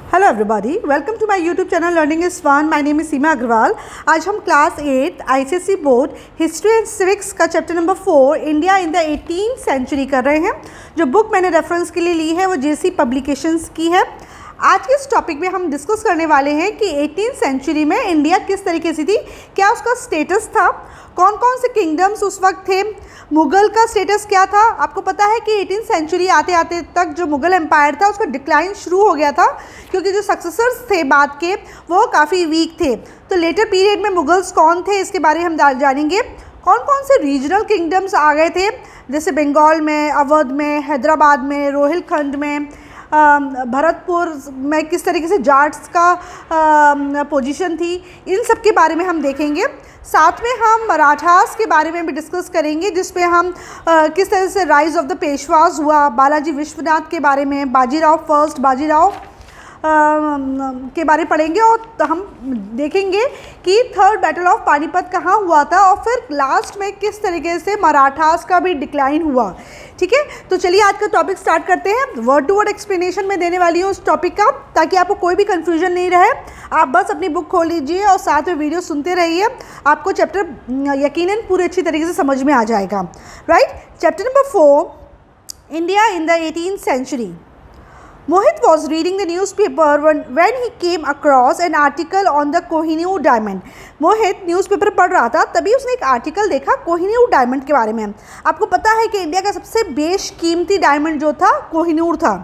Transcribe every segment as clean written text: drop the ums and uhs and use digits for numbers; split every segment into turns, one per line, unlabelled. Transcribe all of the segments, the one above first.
Hello everybody, welcome to my YouTube channel learning is fun. My name is Seema Agarwal. आज हम class 8 ICSE board history and civics का chapter number 4 India in the 18th century कर रहे हैं। जो book मैंने reference के लिए ली है वो जेसी पब्लिकेशंस की है। आज के इस टॉपिक में हम डिस्कस करने वाले हैं कि 18th सेंचुरी में इंडिया किस तरीके से थी, क्या उसका स्टेटस था, कौन कौन से किंगडम्स उस वक्त थे, मुग़ल का स्टेटस क्या था। आपको पता है कि 18th सेंचुरी आते आते तक जो मुग़ल एम्पायर था उसका डिक्लाइन शुरू हो गया था, क्योंकि जो सक्सेसर्स थे बाद के वो काफ़ी वीक थे। तो लेटर पीरियड में मुग़ल्स कौन थे इसके बारे में हम जानेंगे। कौन कौन से रीजनल किंगडम्स आ गए थे, जैसे बंगाल में, अवध में, हैदराबाद में, रोहिलखंड में, भरतपुर में किस तरीके से जाट्स का पोजीशन थी, इन सब के बारे में हम देखेंगे। साथ में हम मराठास के बारे में भी डिस्कस करेंगे, जिसपे हम किस तरह से राइज ऑफ द पेशवाज हुआ, बालाजी विश्वनाथ के बारे में, बाजीराव फर्स्ट, बाजीराव के बारे में पढ़ेंगे। और हम देखेंगे कि थर्ड बैटल ऑफ पानीपत कहाँ हुआ था और फिर लास्ट में किस तरीके से मराठास का भी डिक्लाइन हुआ। ठीक है, तो चलिए आज का टॉपिक स्टार्ट करते हैं। वर्ड टू वर्ड एक्सप्लेनेशन में देने वाली हूँ उस टॉपिक का, ताकि आपको कोई भी कन्फ्यूजन नहीं रहे। आप बस अपनी बुक खोल लीजिए और साथ में वीडियो सुनते रहिए, आपको चैप्टर यकीनन पूरे अच्छी तरीके से समझ में आ जाएगा। Right, chapter number 4 India in the 18th century. Mohit was reading the newspaper when he came across an article on the Kohinoor diamond. Mohit newspaper पढ़ रहा था, तभी उसने एक आर्टिकल देखा कोहिनूर डायमंड के बारे में। आपको पता है कि इंडिया का सबसे बेशकीमती डायमंड जो था कोहिनूर था।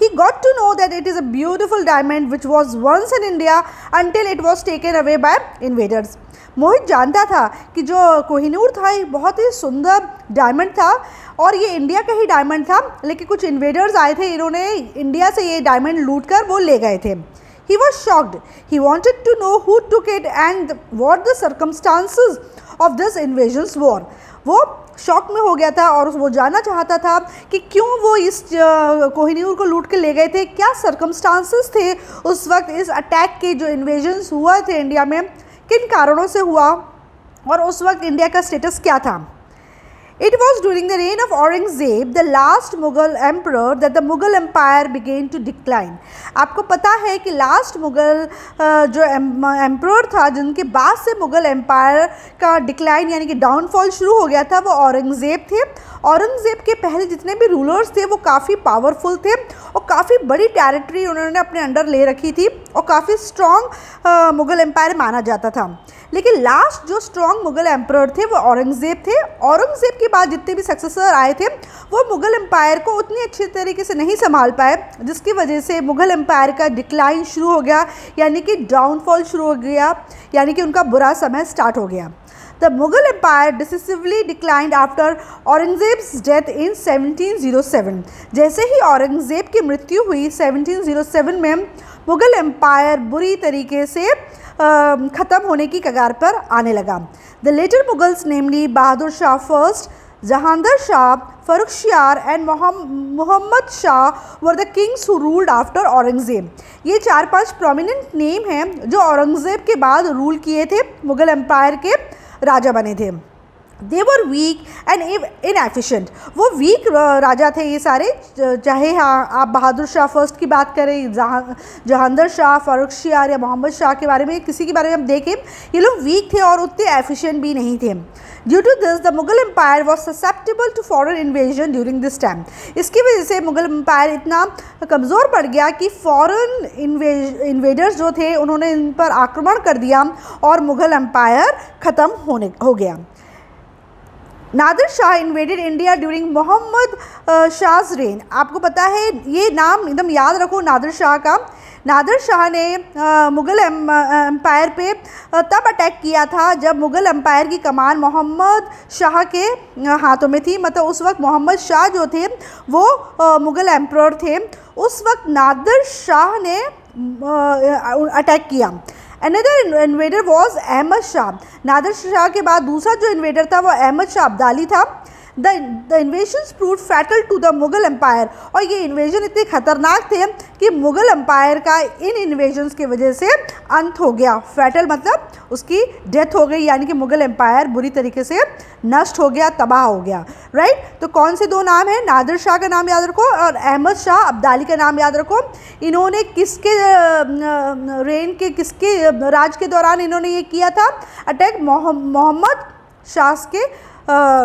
He got to know that it is a beautiful diamond which was once in India until it was taken away by invaders। मोहित जानता था कि जो कोहिनूर था ये बहुत ही सुंदर डायमंड था और ये इंडिया का ही डायमंड था, लेकिन कुछ इन्वेडर्स आए थे, इन्होंने इंडिया से ये डायमंड लूट कर वो ले गए थे। He was shocked. He wanted to know who took it and what the circumstances of this invasions were। वो शॉक में हो गया था और वो जानना चाहता था कि क्यों वो इस कोहिनूर को लूट के ले गए थे, क्या सर्कमस्टांसेस थे उस वक्त इस अटैक के, जो इन्वेजन्स हुआ थे इंडिया में, किन कारणों से हुआ और उस वक्त इंडिया का स्टेटस क्या था। It was during the reign of Aurangzeb, the last Mughal emperor, that the Mughal empire began to decline। आपको पता है कि लास्ट मुग़ल जो एम्परर था, जिनके बाद से मुग़ल एम्पायर का डिक्लाइन यानी कि डाउनफॉल शुरू हो गया था, वो औरंगज़ेब थे। औरंगज़ेब के पहले जितने भी रूलर्स थे वो काफ़ी पावरफुल थे और काफ़ी बड़ी टेरिटरी उन्होंने अपने अंडर ले रखी थी और काफ़ी स्ट्रॉन्ग मुग़ल एम्पायर माना जाता था। लेकिन लास्ट जो स्ट्रॉन्ग मुग़ल एम्परर थे वो औरंगज़ेब थे। औरंगज़ेब के बाद जितने भी सक्सेसर आए थे वो मुग़ल एम्पायर को उतनी अच्छी तरीके से नहीं संभाल पाए, जिसकी वजह से मुग़ल एम्पायर का डिक्लाइन शुरू हो गया, यानी कि डाउनफॉल शुरू हो गया, यानी कि उनका बुरा समय स्टार्ट हो गया। The Mughal Empire decisively declined after Aurangzeb's death in 1707। जैसे ही औरंगज़ेब की मृत्यु हुई 1707 में, मुग़ल एम्पायर बुरी तरीके से ख़त्म होने की कगार पर आने लगा। The later Mughals, namely Bahadur Shah first, Jahangir Shah, Farrukhsiyar and Mohammad Shah were the kings who ruled after Aurangzeb. ये 4-5 प्रोमिनेंट नेम हैं जो औरंगज़ेब के बाद रूल किए थे, मुग़ल एम्पायर के राजा बने थे। दे वर वीक एंड इनएफिशिएंट। वो वीक राजा थे ये सारे, चाहे हाँ आप बहादुर शाह फर्स्ट की बात करें, जहांगीर शाह, फर्रुखशियार या मोहम्मद शाह के बारे में, किसी के बारे में हम देखें, ये लोग वीक थे और उतने एफिशिएंट भी नहीं थे। Due to this the Mughal empire was susceptible to foreign invasion during this time. इसकी वजह से मुग़ल एम्पायर इतना कमज़ोर पड़ गया कि फॉरेन इन्वेडर्स जो थे उन्होंने इन पर आक्रमण कर दिया और मुग़ल एम्पायर ख़त्म हो गया। Nadir Shah invaded India during Mohammad Shah's reign. आपको पता है, ये नाम एकदम याद रखो नादिर शाह का। नादिर शाह ने मुग़ल एम्पायर पे तब अटैक किया था जब मुग़ल एम्पायर की कमान मोहम्मद शाह के हाथों में थी। मतलब उस वक्त मोहम्मद शाह जो थे वो मुग़ल एम्परर थे। उस वक्त नादिर शाह ने अटैक किया। Another invader was Ahmad Shah. Nadir Shah के बाद दूसरा जो इन्वेडर था वो अहमद शाह अब्दाली था। The invasions prove fatal to the Mughal empire, और ये इन्वेजन इतने खतरनाक थे कि मुगल एम्पायर का इन इन्वेजन्स की वजह से अंत हो गया। फैटल मतलब उसकी डेथ हो गई, यानी कि मुगल एम्पायर बुरी तरीके से नष्ट हो गया, तबाह हो गया। राइट, तो कौन से दो नाम हैं? नादिर शाह का नाम याद रखो और अहमद शाह अब्दाली का नाम याद रखो। इन्होंने किसके किसके राज के दौरान इन्होंने ये किया था अटैक? मोहम्मद शाह के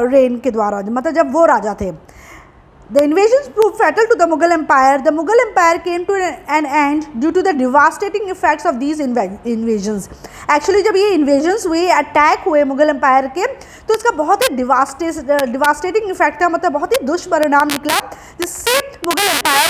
रेन के द्वारा, मतलब जब वो राजा थे। The invasions proved fatal to the Mughal Empire. The Mughal Empire came to an end due to the devastating effects of these invasions. Actually जब ये invasions हुए, अटैक हुए मुगल एम्पायर के, तो इसका बहुत ही डिवास्टेटिंग इफेक्ट था, मतलब बहुत ही दुष्परिणाम निकला, जिससे मुगल एम्पायर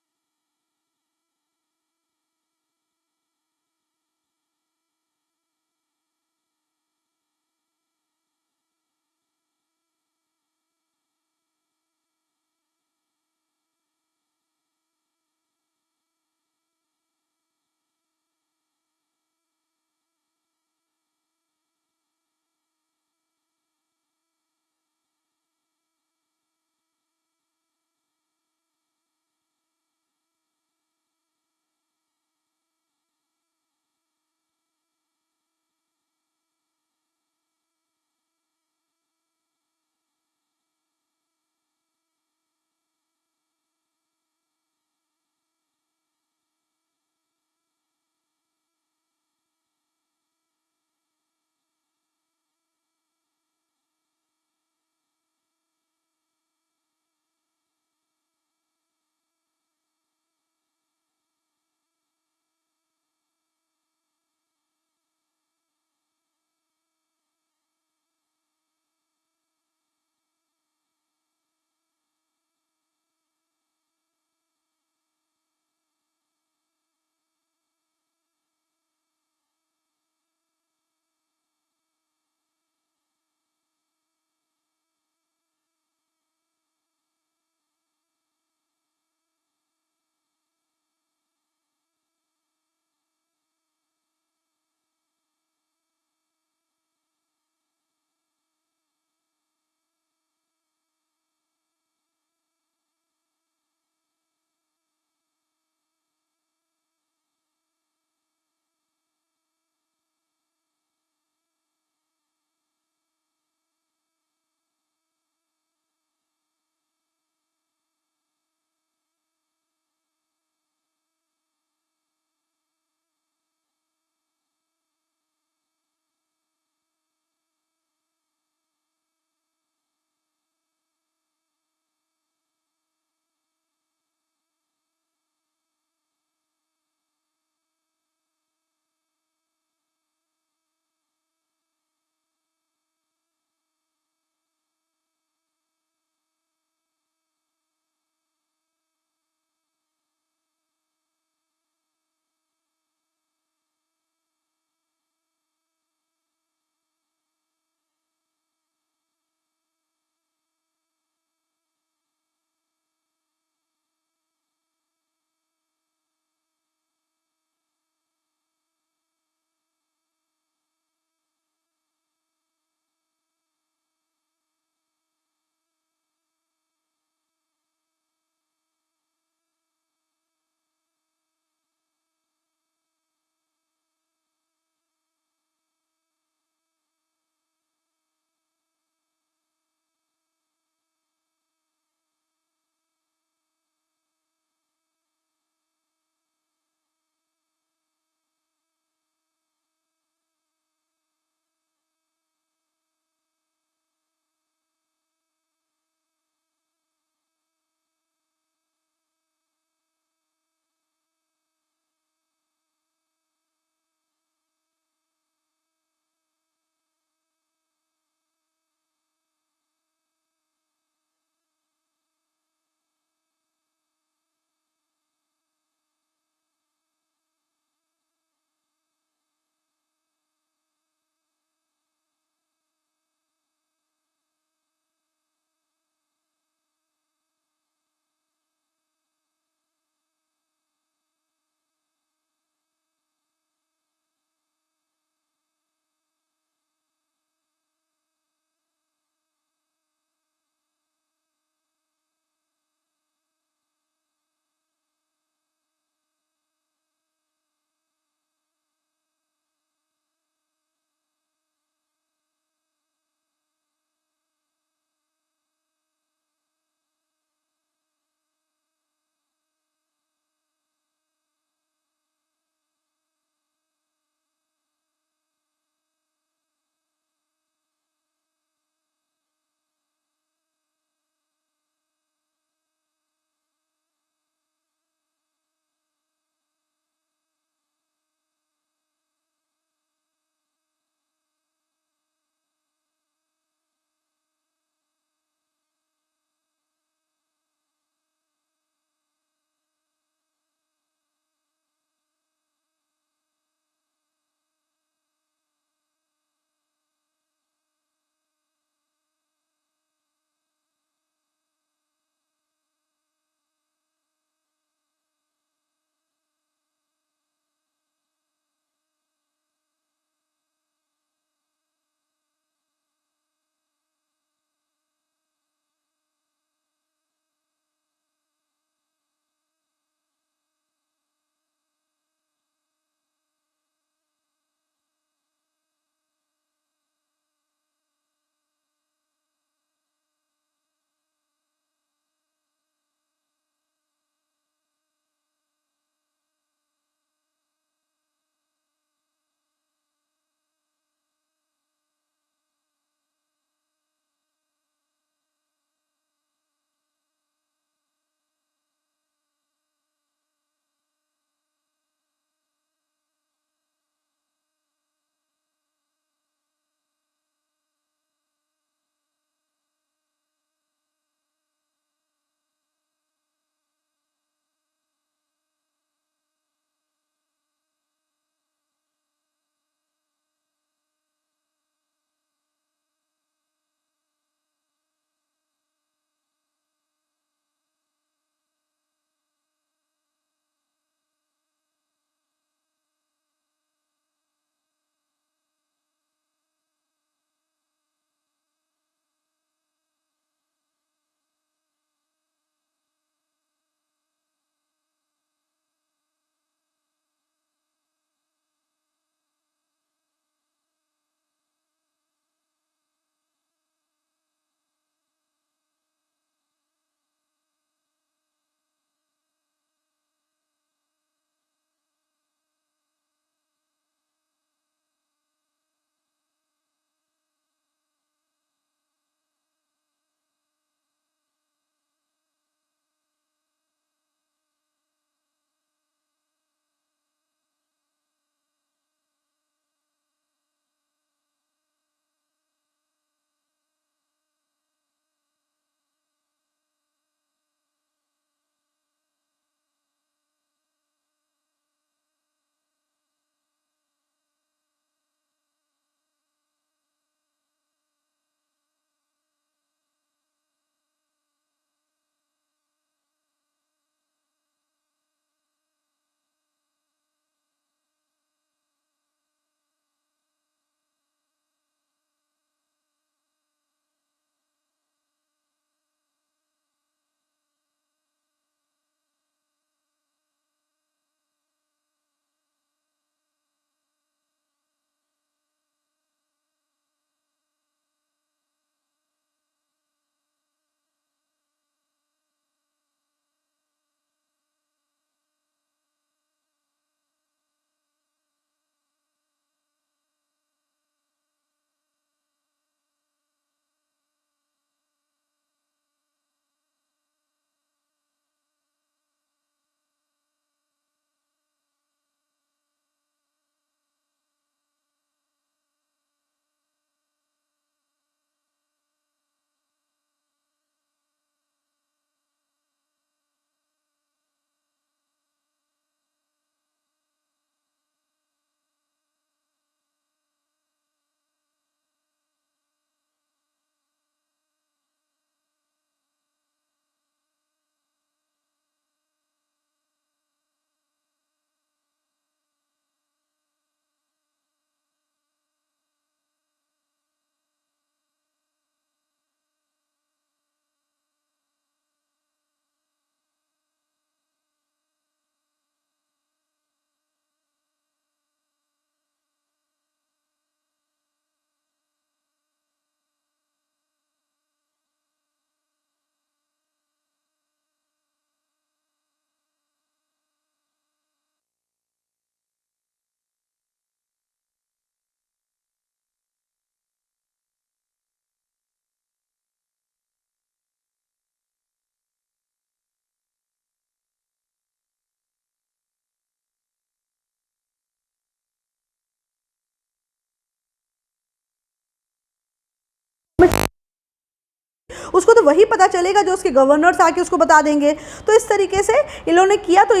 उसको तो वही पता चलेगा जो उसके गवर्नर्स आके उसको बता देंगे। तो इस तरीके से इन्होंने किया तो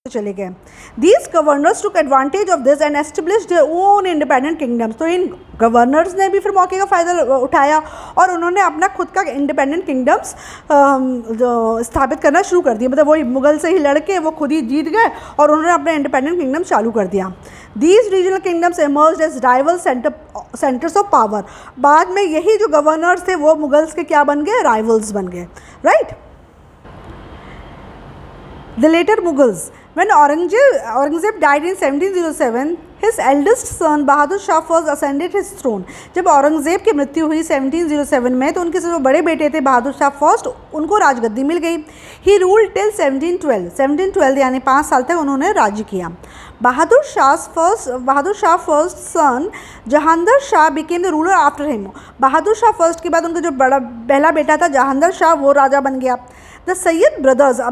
चले गए। These governors took advantage of this and established their own independent kingdoms। तो इन गवर्नर्स ने भी फिर मौके का फ़ायदा उठाया और उन्होंने अपना खुद का इंडिपेंडेंट किंगडम्स स्थापित करना शुरू कर दिया। मतलब वही मुगल से ही लड़के वो खुद ही जीत गए और उन्होंने अपना इंडिपेंडेंट किंगडम चालू कर दिया। These regional kingdoms emerged as rival centers of power। बाद में यही जो गवर्नर्स थे वो मुगल्स के क्या बन गए, राइवल्स बन गए, right. The later Mughals, when Aurangzeb died in 1707, his eldest son Bahadur Shah first ascended his throne। जब औरंगज़ेब की मृत्यु हुई 1707 में तो उनके जो बड़े बेटे थे बहादुर शाह फर्स्ट, उनको राजगद्दी मिल गई। He ruled till 1712 यानी 5 साल तक उन्होंने राज्य किया। Bahadur Shah first son Jahandar Shah became the ruler after him। Bahadur Shah first के बाद उनका जो पहला बेटा था जहांदर शाह वो राजा बन गया। The Sayyid brothers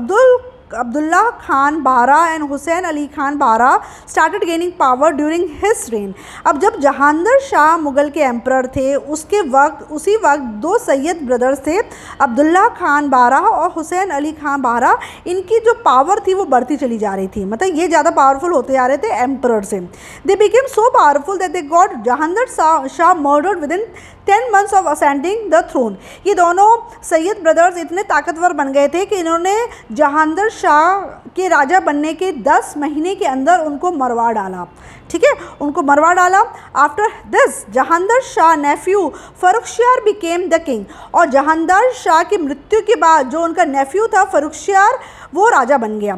Abdullah Khan Bara and Hussain Ali Khan Bara started gaining power during his reign। अब जब जहांदर शाह मुग़ल के एम्परर थे उसी वक्त दो सैयद ब्रदर्स थे, अब्दुल्ला खान बारा और हुसैन अली खान बारा। इनकी जो पावर थी वो बढ़ती चली जा रही थी, मतलब ये ज़्यादा पावरफुल होते जा रहे थे एम्परर से। They became so powerful that they got Jahandar Shah murdered within 10 months of ascending the throne। ये दोनों सैयद ब्रदर्स इतने ताकतवर बन गए थे कि इन्होंने जहांदर शाह के राजा बनने के 10 महीने के अंदर उनको मरवा डाला। ठीक है, उनको मरवा डाला। After this Jahandar Shah nephew Farrukhsiyar became the king. और जहांदर शाह की मृत्यु के बाद जो उनका नेफ्यू था फर्रुखशियार वो राजा बन गया।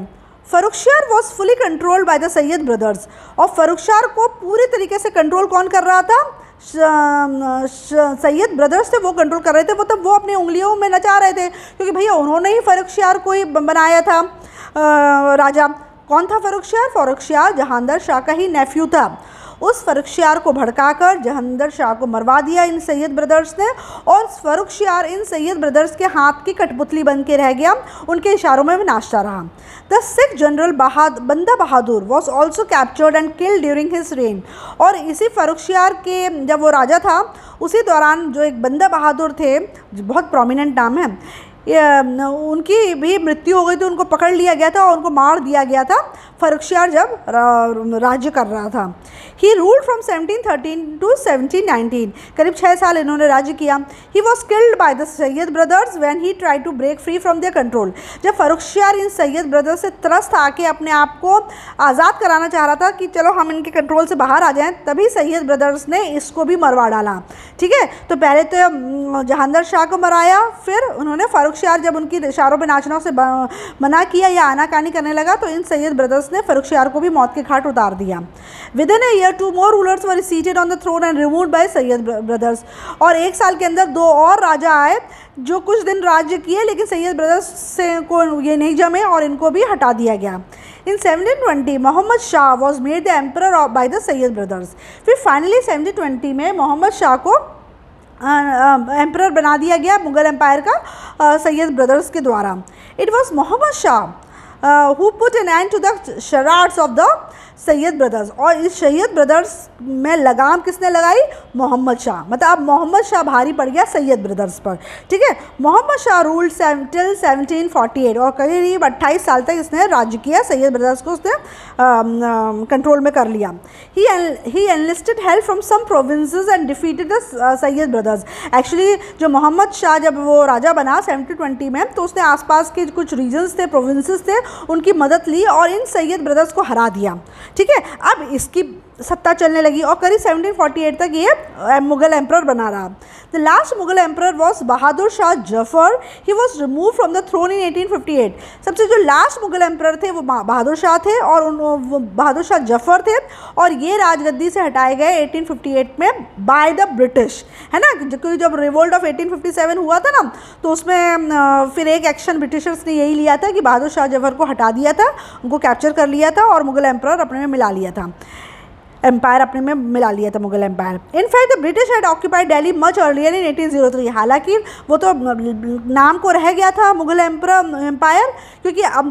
Farrukhsiyar was fully controlled by the Sayyid brothers. और फर्रुखशियार को पूरी तरीके से कंट्रोल कौन कर रहा था, सैयद ब्रदर्स थे वो कंट्रोल कर रहे थे। मतलब वो अपनी उंगलियों में नचा रहे थे क्योंकि भैया उन्होंने ही फर्रुखशियार को ही बनाया था राजा। कौन था फर्रुखशियार? फर्रुखशियार जहांदर शाह का ही नेफ्यू था। उस फर्रुखशियार को भड़काकर जहांदर शाह को मरवा दिया इन सैयद ब्रदर्स ने। और फर्रुखशियार इन सैयद ब्रदर्स के हाथ की कठपुतली बन के रह गया, उनके इशारों में नाचता रहा। The Sikh general Banda Bahadur was also captured and killed during his reign. और इसी फर्रुखशियार के जब वो राजा था उसी दौरान जो एक बंदा बहादुर थे, बहुत प्रोमिनेंट नाम है, उनकी भी मृत्यु हो गई थी। उनको पकड़ लिया गया था और उनको मार दिया गया था फर्रुखशियार जब राज्य कर रहा था। He ruled from 1713 to 1719। करीब 6 साल इन्होंने राज्य किया। He was killed by the Sayyid brothers when he try to break free from their control. जब फर्रुखशियार इन सैयद ब्रदर्स से त्रस्त आके अपने आप को आज़ाद कराना चाह रहा था कि चलो हम इनके कंट्रोल से बाहर आ जाएं, तभी सैयद ब्रदर्स ने इसको भी मरवा डाला। ठीक है, तो पहले तो जहांदर शाह को मराया, फिर उन्होंने फर्रुखशियार जब उनकी इशारों पर नाचना से मना किया या आनाकानी करने लगा तो इन सैयद ब्रदर्स ने फर्रुखशियार को भी मौत के घाट उतार दिया। Within a year 2 more rulers were seated on the throne and removed by Syed brothers. और 1 साल के अंदर 2 और राजा आए जो कुछ दिन राज्य किए, लेकिन सैयद ब्रदर्स से को ये नहीं जमे और इनको भी हटा दिया गया। In 1720 Mohammad Shah was made the emperor by the Sayyid brothers. फिर फाइनली 1720 में मोहम्मद शाह को एम्परर बना दिया गया मुग़ल एम्पायर का सैयद ब्रदर्स के द्वारा। It was Mohammad Shah who put an end to the charades of the Sayyid brothers. और इस सैयद ब्रदर्स में लगाम किसने लगाई? मोहम्मद शाह। मतलब अब मोहम्मद शाह भारी पड़ गया सैयद ब्रदर्स पर। ठीक है, मोहम्मद शाह रूल्ड टिल 1748 और करीब 28 साल तक इसने राज्य किया। सैयद ब्रदर्स को उसने कंट्रोल में कर लिया। He enlisted help from some provinces and defeated the Sayyid brothers. Actually जो मोहम्मद शाह जब वो राजा बना 1720 में तो उसने आसपास के कुछ रीजन्स थे, प्रोविंसेस थे, उनकी मदद ली और इन सैयद ब्रदर्स को हरा दिया। ठीक है, अब इसकी सत्ता चलने लगी और करीब 1748 तक ये मुग़ल एम्परर बना रहा। The last Mughal emperor was Bahadur Shah Zafar. He was remove from the throne in 1858। सबसे जो लास्ट मुग़ल एम्परर थे वो बहादुर शाह थे और वो बहादुर शाह जफर थे और ये राजगद्दी से हटाए गए 1858 में बाय द ब्रिटिश, है ना। क्योंकि जब रिवोल्ट ऑफ 1857 हुआ था ना तो उसमें फिर एक एक्शन ब्रिटिशर्स ने यही लिया था कि बहादुर शाह जफर को हटा दिया था, उनको कैप्चर कर लिया था और मुग़ल एम्परर अपने में मिला लिया था। एम्पायर अपने में मिला लिया था, Mughal empire. In fact the British had occupied Delhi much earlier in 1803। हालांकि वो तो नाम को रह गया था मुगल एम्पायर, क्योंकि अब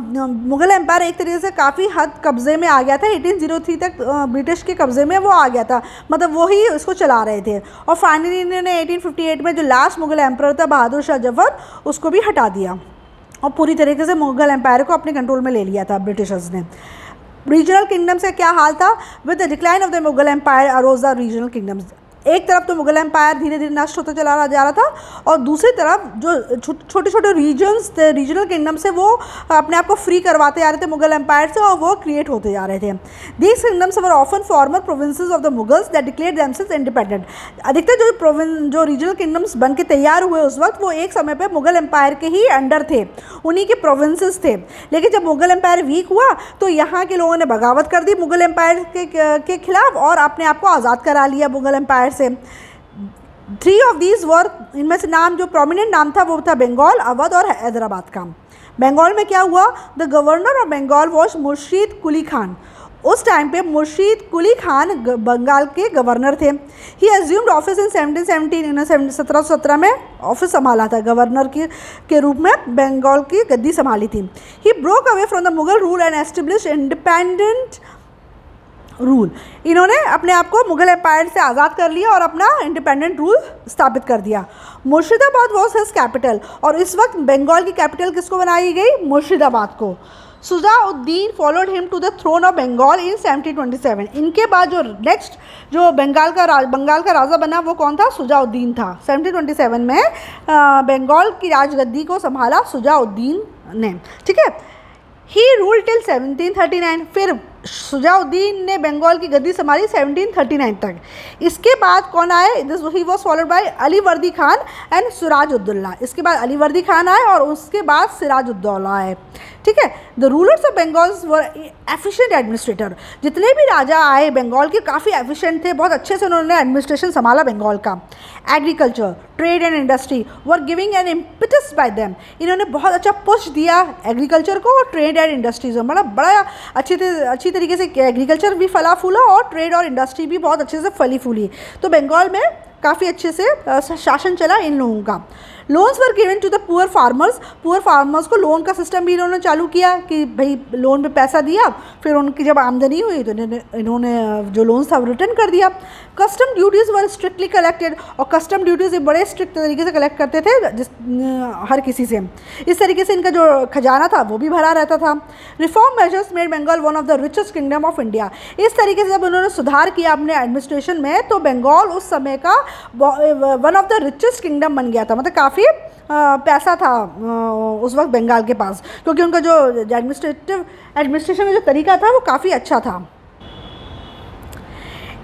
मुगल एम्पायर एक तरीके से काफ़ी हद कब्जे में आ गया था। 1803 तक ब्रिटिश के कब्जे में वो आ गया था, मतलब वो ही उसको चला रहे थे। और फाइनली इन्होंने 1858 में जो लास्ट मुगल एम्पर था बहादुर शाह जफर, उसको भी हटा दिया और पूरी तरीके से मुगल एम्पायर को अपने कंट्रोल में ले लिया था ब्रिटिशर्स ने। रीजनल किंगडम्स का क्या हाल था? With the decline of the Mughal empire arose the regional kingdoms. एक तरफ तो मुगल एम्पायर धीरे धीरे नष्ट होता चला जा रहा था, और दूसरी तरफ जो छोटे छोटे रीजन्स थे, रीजनल किंगडम से, वो अपने आप को फ्री करवाते जा रहे थे मुगल एम्पायर से, और वो क्रिएट होते जा रहे थे। These kingdoms were often farmer provinces of the Mughals that declared themselves independent. अधिकतर जो रीजनल किंगडम्स बन के तैयार हुए उस वक्त, वो एक समय पर मुगल एम्पायर के ही अंडर थे, उन्हीं के प्रोविंसेस थे। लेकिन जब मुगल एम्पायर वीक हुआ तो यहाँ के लोगों ने बगावत कर दी मुगल एम्पायर के खिलाफ, और अपने आप को आज़ाद करा लिया मुगल एम्पायर से। 3 ऑफ दीज वर, इनमें से नाम जो प्रोमिनेंट नाम था वो था बंगाल, अवध और हैदराबाद का। बंगाल में क्या हुआ? The governor of Bengal was Murshid Quli Khan. उस टाइम पे मुर्शीद कुली खान बंगाल के गवर्नर थे। ही एज्यूम्ड ऑफिस इन 1717 में ऑफिस संभाला था, गवर्नर के रूप में बंगाल की गद्दी संभाली थी। He broke away from the Mughal rule and establish independent rule. इन्होंने अपने आप को मुगल एम्पायर से आज़ाद कर लिया और अपना इंडिपेंडेंट रूल स्थापित कर दिया। मुर्शिदाबाद वॉज हिज कैपिटल, और इस वक्त बंगाल की कैपिटल किसको बनाई गई? मुर्शिदाबाद को। Shujauddin followed him to the throne of Bengal in 1727। इनके बाद जो नेक्स्ट जो बंगाल का राजा बना वो कौन था? सुजाउद्दीन था। 1727 में बंगाल की राजगद्दी को संभाला सुजाउद्दीन ने, ठीक है। ही रूल टिल 1739। फिर सुजाउद्दीन ने बंगाल की गद्दी संभाली 1739 तक। इसके बाद कौन आए? He was followed bye Ali वर्दी खान एंड सिराजुद्दौला। इसके बाद अली वर्दी खान आए और उसके बाद सिराजुद्दौला आए, ठीक है। The rulers of Bengal were efficient administrator. जितने भी राजा आए बंगाल के काफ़ी एफिशिएंट थे, बहुत अच्छे से उन्होंने एडमिनिस्ट्रेशन संभाला बंगाल का। Agriculture, trade and industry were giving an impetus bye them. इन्होंने बहुत अच्छा पुश दिया एग्रीकल्चर को और ट्रेड एंड इंडस्ट्रीज में, मतलब बड़ा अच्छी तरीके से एग्रीकल्चर भी फला फूला और ट्रेड और इंडस्ट्री भी बहुत अच्छे से फली फूली। तो बंगाल में काफ़ी अच्छे से शासन चला इन लोगों का। Loans were given to the poor farmers को लोन का सिस्टम भी इन्होंने चालू किया कि भाई लोन पे पैसा दिया, फिर उनकी जब आमदनी हुई तो इन्होंने जो लोन्स था वो रिटर्न कर दिया। कस्टम ड्यूटीज़ वर स्ट्रिक्टली कलेक्टेड, और कस्टम ड्यूटीज़ बड़े स्ट्रिक्ट तरीके से कलेक्ट करते थे हर किसी से। इस तरीके से इनका जो खजाना था वो भी भरा रहता था। Reform measures made Bengal one of the richest kingdom of India. इस तरीके से जब उन्होंने सुधार किया अपने एडमिनिस्ट्रेशन में तो बंगाल उस समय का one of the richest kingdom बन गया था। मतलब काफ़ी पैसा था उस वक्त बंगाल के पास, क्योंकि उनका जो एडमिनिस्ट्रेशन का जो तरीका था वो काफ़ी अच्छा था।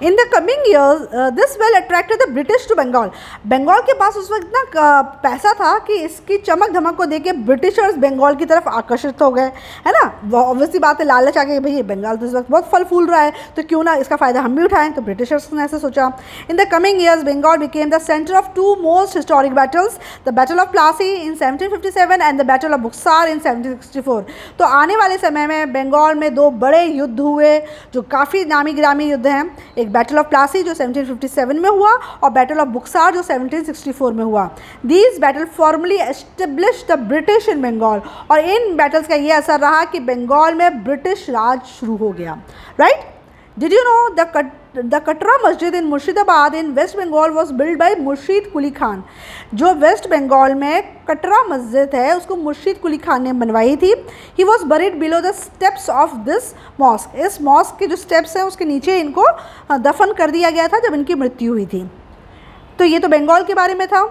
In the coming years this wealth attracted the British to Bengal. Bengal के पास उस वक्त इतना पैसा था कि इसकी चमक धमक को देख के ब्रिटिशर्स बंगाल की तरफ आकर्षित हो गए, है ना। ऑब्वियसली बात है, लालच आ गई, भाई बंगाल तो इस वक्त बहुत फल फूल रहा है तो क्यों ना इसका फ़ायदा हम भी उठाएं, तो ब्रिटिशर्स ने ऐसे सोचा। In the coming years Bengal became the centre of 2 most historic battles, the battle of Plassey in 1757 and the battle of Buxar in 1764। तो आने वाले समय में बंगाल में 2 बड़े युद्ध हुए जो काफ़ी नामी गिरामी युद्ध हैं। एक बैटल ऑफ प्लासी जो 1757 में हुआ और बैटल ऑफ बुक्सार जो 1764 में हुआ। These battle formally establish the British in Bengal, और इन बैटल्स का ये असर रहा कि बंगाल में ब्रिटिश राज शुरू हो गया, right. Did you know the Katra Masjid in Murshidabad in West Bengal was build by Murshid Quli Khan. जो वेस्ट बंगाल में कटरा मस्जिद है उसको मुर्शीद कुली खान ने बनवाई थी। He was buried below the steps of this mosque. इस मॉस्क के जो स्टेप्स हैं उसके नीचे इनको दफन कर दिया गया था जब इनकी मृत्यु हुई थी। तो ये तो बंगाल के बारे में था।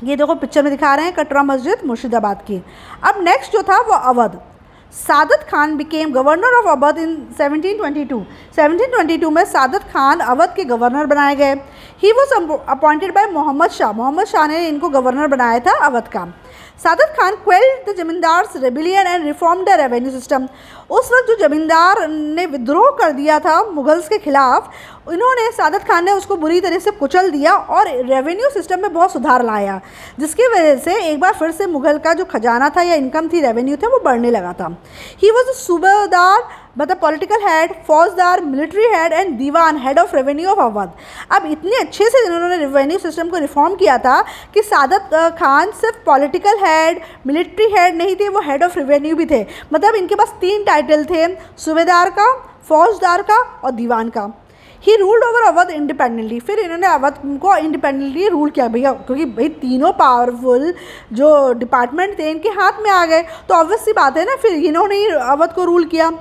ये देखो पिक्चर में दिखा रहे हैं कटरा मस्जिद मुर्शिदाबाद की। अब नेक्स्ट जो था वो Awadh. Saadat Khan became governor of Awadh in 1722। 1722 में सादत खान अवध के गवर्नर बनाए गए। He was appointed by Mohammad Shah ने इनको गवर्नर बनाया था अवध का। Saadat Khan quelled the zamindars rebellion and reform the revenue system. उस वक्त जो जमींदार ने विद्रोह कर दिया था मुगल्स के खिलाफ, इन्होंने सादत खान ने उसको बुरी तरह से कुचल दिया और रेवेन्यू सिस्टम में बहुत सुधार लाया, जिसकी वजह से एक बार फिर से मुगल का जो खजाना था या इनकम थी, रेवेन्यू थे, वो बढ़ने लगा था। ही वॉज सूबेदार मतलब political head, faujdar, military head and diwan, head of revenue of Awadh. अब इतने अच्छे से इन्होंने रेवेन्यू सिस्टम को रिफॉर्म किया था कि सादत खान सिर्फ पॉलिटिकल हेड, मिलिट्री हेड नहीं थे, वो हेड ऑफ रेवेन्यू भी थे। मतलब इनके पास 3 टाइटल थे, सूबेदार का, फौजदार का और दीवान का। He ruled over Awadh independently. फिर इन्होंने अवध को इंडिपेंडेंटली रूल किया भैया, क्योंकि भाई तीनों पावरफुल जो डिपार्टमेंट थे इनके हाथ में आ गए, तो ऑब्वियस सी बात है ना, फिर इन्होंने ही अवध को रूल किया।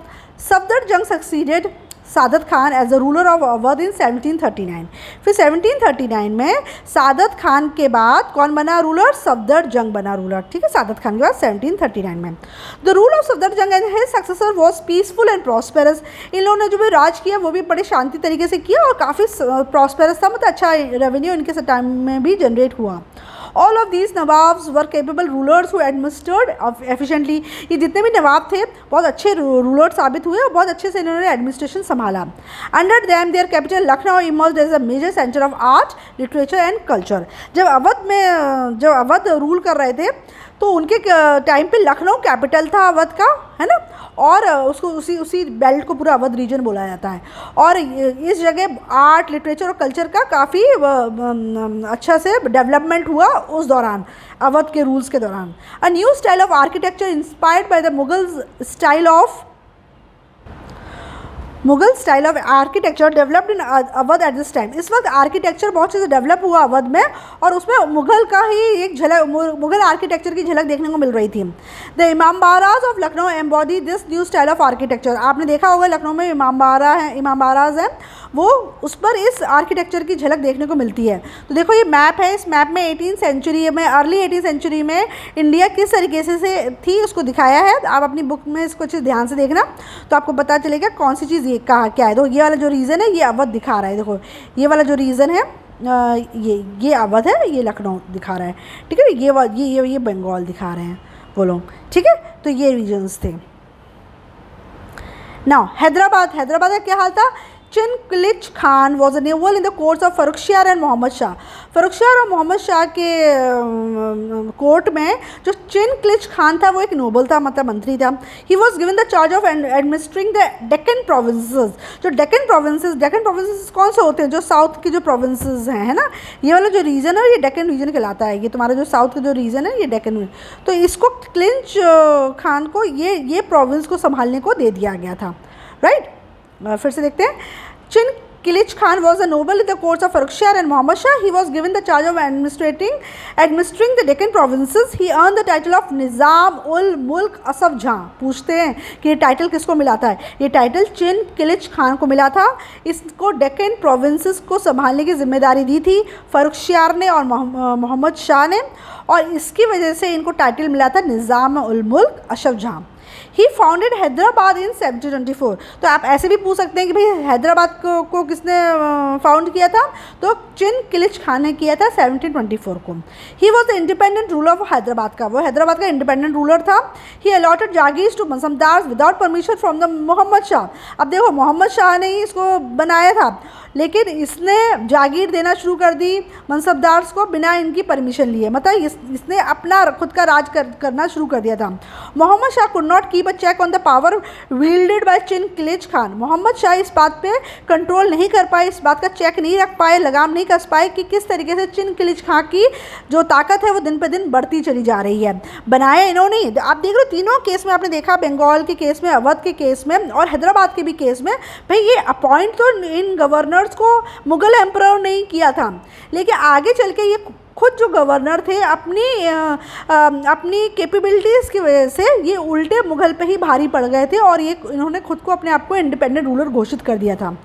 Safdar Jang succeeded Saadat Khan as a ruler of Awadh in 1739। फिर 1739 में सादत खान के बाद कौन बना रूलर? सफदर जंग बना रूलर। ठीक है, सादत खान के बाद 1739 में। The rule of Safdar Jang and his successor was peaceful and prosperous. इन लोगों ने जो भी राज किया वो भी बड़े शांति तरीके से किया और काफ़ी प्रॉस्पेरस था, मतलब अच्छा रेवेन्यू इनके टाइम में भी जनरेट हुआ। All of these nawabs were capable rulers who administered efficiently. ये जितने भी नवाब थे बहुत अच्छे रूलर साबित हुए और बहुत अच्छे से इन्होंने एडमिनिस्ट्रेशन संभाला। Under them their capital Lucknow emerged as a major centre of art, literature and culture. जब अवध रूल कर रहे थे तो उनके टाइम पे लखनऊ कैपिटल था अवध का, है ना, और उसको उसी बेल्ट को पूरा अवध रीजन बोला जाता है। और इस जगह आर्ट, लिटरेचर और कल्चर का काफ़ी अच्छा से डेवलपमेंट हुआ उस दौरान, अवध के रूल्स के दौरान। A new style of architecture inspired by the Mughal style of architecture developed in Awadh at this time. इस वक्त आर्किटेक्चर बहुत अच्छे से डेवलप हुआ अवध में और उसमें मुगल का ही एक झलक, मुगल आर्किटेक्चर की झलक देखने को मिल रही थी। The Imambaras of Lucknow embody this new style of architecture. आपने देखा होगा लखनऊ में इमामबाराज हैं, वो उस पर इस आर्किटेक्चर की झलक देखने को मिलती है। तो देखो ये मैप है, इस मैप में 18th सेंचुरी में, अर्ली 18th सेंचुरी में इंडिया किस तरीके से थी उसको दिखाया है। आप अपनी बुक में इसको अच्छे ध्यान से देखना तो आपको पता चलेगा कौन सी चीज़ ये कहा क्या है। तो ये वाला जो रीज़न है ये अवध दिखा रहा है, देखो ये वाला जो रीज़न है ये अवध है, ये लखनऊ दिखा रहा है। ठीक है, ये बंगाल दिखा रहे हैं वो लोग। ठीक है, तो ये रीजन्स थे। नाउ हैदराबाद का क्या हाल था? Chin Qilich Khan was a noble in the courts of Farrukhsiyar and Mohammad Shah. Farrukhsiyar और मोहम्मद शाह के कोर्ट में जो चिनक्लिच खान था वो एक नोबल था, मतलब मंत्री था। He was given the charge of administering the Deccan provinces. जो डेक्कन प्रोविंसेस कौन से होते हैं? जो साउथ के जो प्रोविंसेस हैं, है ना, ये वाला जो रीजन है ये डेक्कन रीजन कहलाता है। ये तुम्हारा जो साउथ का जो रीजन है ये डेक्कन। तो इसको क्लिंच खान को ये प्रोविंस को संभालने को दे दिया गया था, राइट। फिर से देखते हैं। चिनक्लिच Khan was a noble in the courts of Farrukhshah and Muhammad Shah. He was given the charge of administering the Deccan provinces. He earned the title of Nizam ul Mulk Asaf Jhan. पूछते हैं कि ये title किसको मिला था? ये title चिनक्लिच Khan को मिला था। इसको डेक्कन प्रोविंसेस को संभालने की जिम्मेदारी दी थी फर्रुखशियार ने और मोहम्मद शाह ने, और इसकी वजह से इनको टाइटल मिला था निज़ाम उल मुल्क अशफ जहाँ। ही फाउंडेड हैदराबाद इन 1724। तो आप ऐसे भी पूछ सकते हैं कि भाई हैदराबाद को किसने फाउंड किया था? तो चिनक्लिच खान ने किया था 1724 को। He was the independent ruler of Hyderabad का, वो हैदराबाद का इंडिपेंडेंट रूलर था। He allotted jagirs to mansabdars without permission from the Mohammad Shah. अब देखो मोहम्मद शाह ने ही इसको बनाया था, लेकिन इसने जागीर देना शुरू कर दी मनसबदार्स को बिना इनकी परमिशन लिए, मतलब इसने अपना खुद का राज करना शुरू कर दिया था। Mohammad Shah could not keep a check on the power wielded by Chin Qilich Khan. Mohammad Shah इस बात पे कंट्रोल नहीं कर पाए, इस बात का चेक नहीं रख पाए, लगाम नहीं कस पाए कि किस तरीके से चिनक्लिच खान की जो ताकत है वो दिन पे दिन बढ़ती चली जा रही है। बनाया इन्होंने, आप देख रहे हो तीनों केस में आपने देखा, बंगाल के केस में, अवध के केस में और हैदराबाद के भी केस में, भाई ये अपॉइंट तो इन गवर्नर्स को मुगल एम्परर नहीं किया था, लेकिन आगे चल के ये खुद जो गवर्नर थे अपनी कैपेबिलिटीज़ की वजह से ये उल्टे मुगल पे ही भारी पड़ गए थे और ये इन्होंने खुद को अपने आप को इंडिपेंडेंट रूलर घोषित कर दिया था।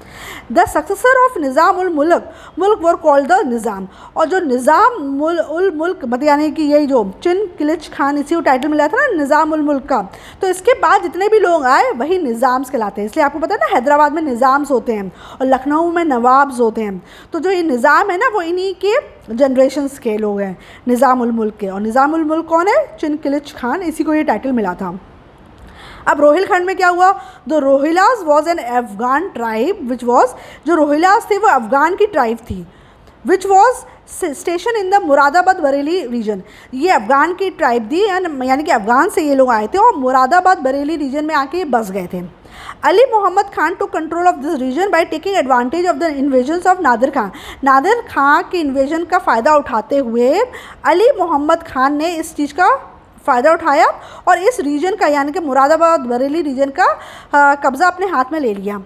द सक्सेसर ऑफ निज़ाम उल मुल्क वर कॉल्ड द निज़ाम। और जो निज़ाम उल मुल्क मतलब यानी कि यही जो चिनक्लिच खान, इसी को टाइटल मिला था ना निज़ाम उल मुल्क का, तो इसके बाद जितने भी लोग आए वही निज़ाम्स कहलाते हैं। इसलिए आपको पता है ना हैदराबाद में निज़ाम्स होते हैं और लखनऊ में नवाब्स होते हैं। तो जो ये निज़ाम है ना वो इन्हीं के जनरेशन्स के लोग हैं, निज़ाम उल मुल्क के। और निज़ाम उल मुल्क कौन है? चिनक्लिच खान, इसी को ये टाइटल मिला था। अब रोहिलखंड में क्या हुआ? The Rohillas was an Afghan tribe which was, जो रोहिलास थे वो अफगान की ट्राइब थी, which was station in the Moradabad Bareilly region. ये अफगान की ट्राइब थी, यानी कि अफगान से ये लोग आए थे और मुरादाबाद बरेली रीजन में आके बस गए थे। Ali Mohammad Khan to control of this region by taking advantage of the invasions of Nadir Khan. Nadir Khan के इन्वेजन का फ़ायदा उठाते हुए अली मोहम्मद खान ने इस चीज़ का फ़ायदा उठाया और इस रीजन का यानी कि मुरादाबाद बरेली रीजन का कब्ज़ा अपने हाथ में ले लिया,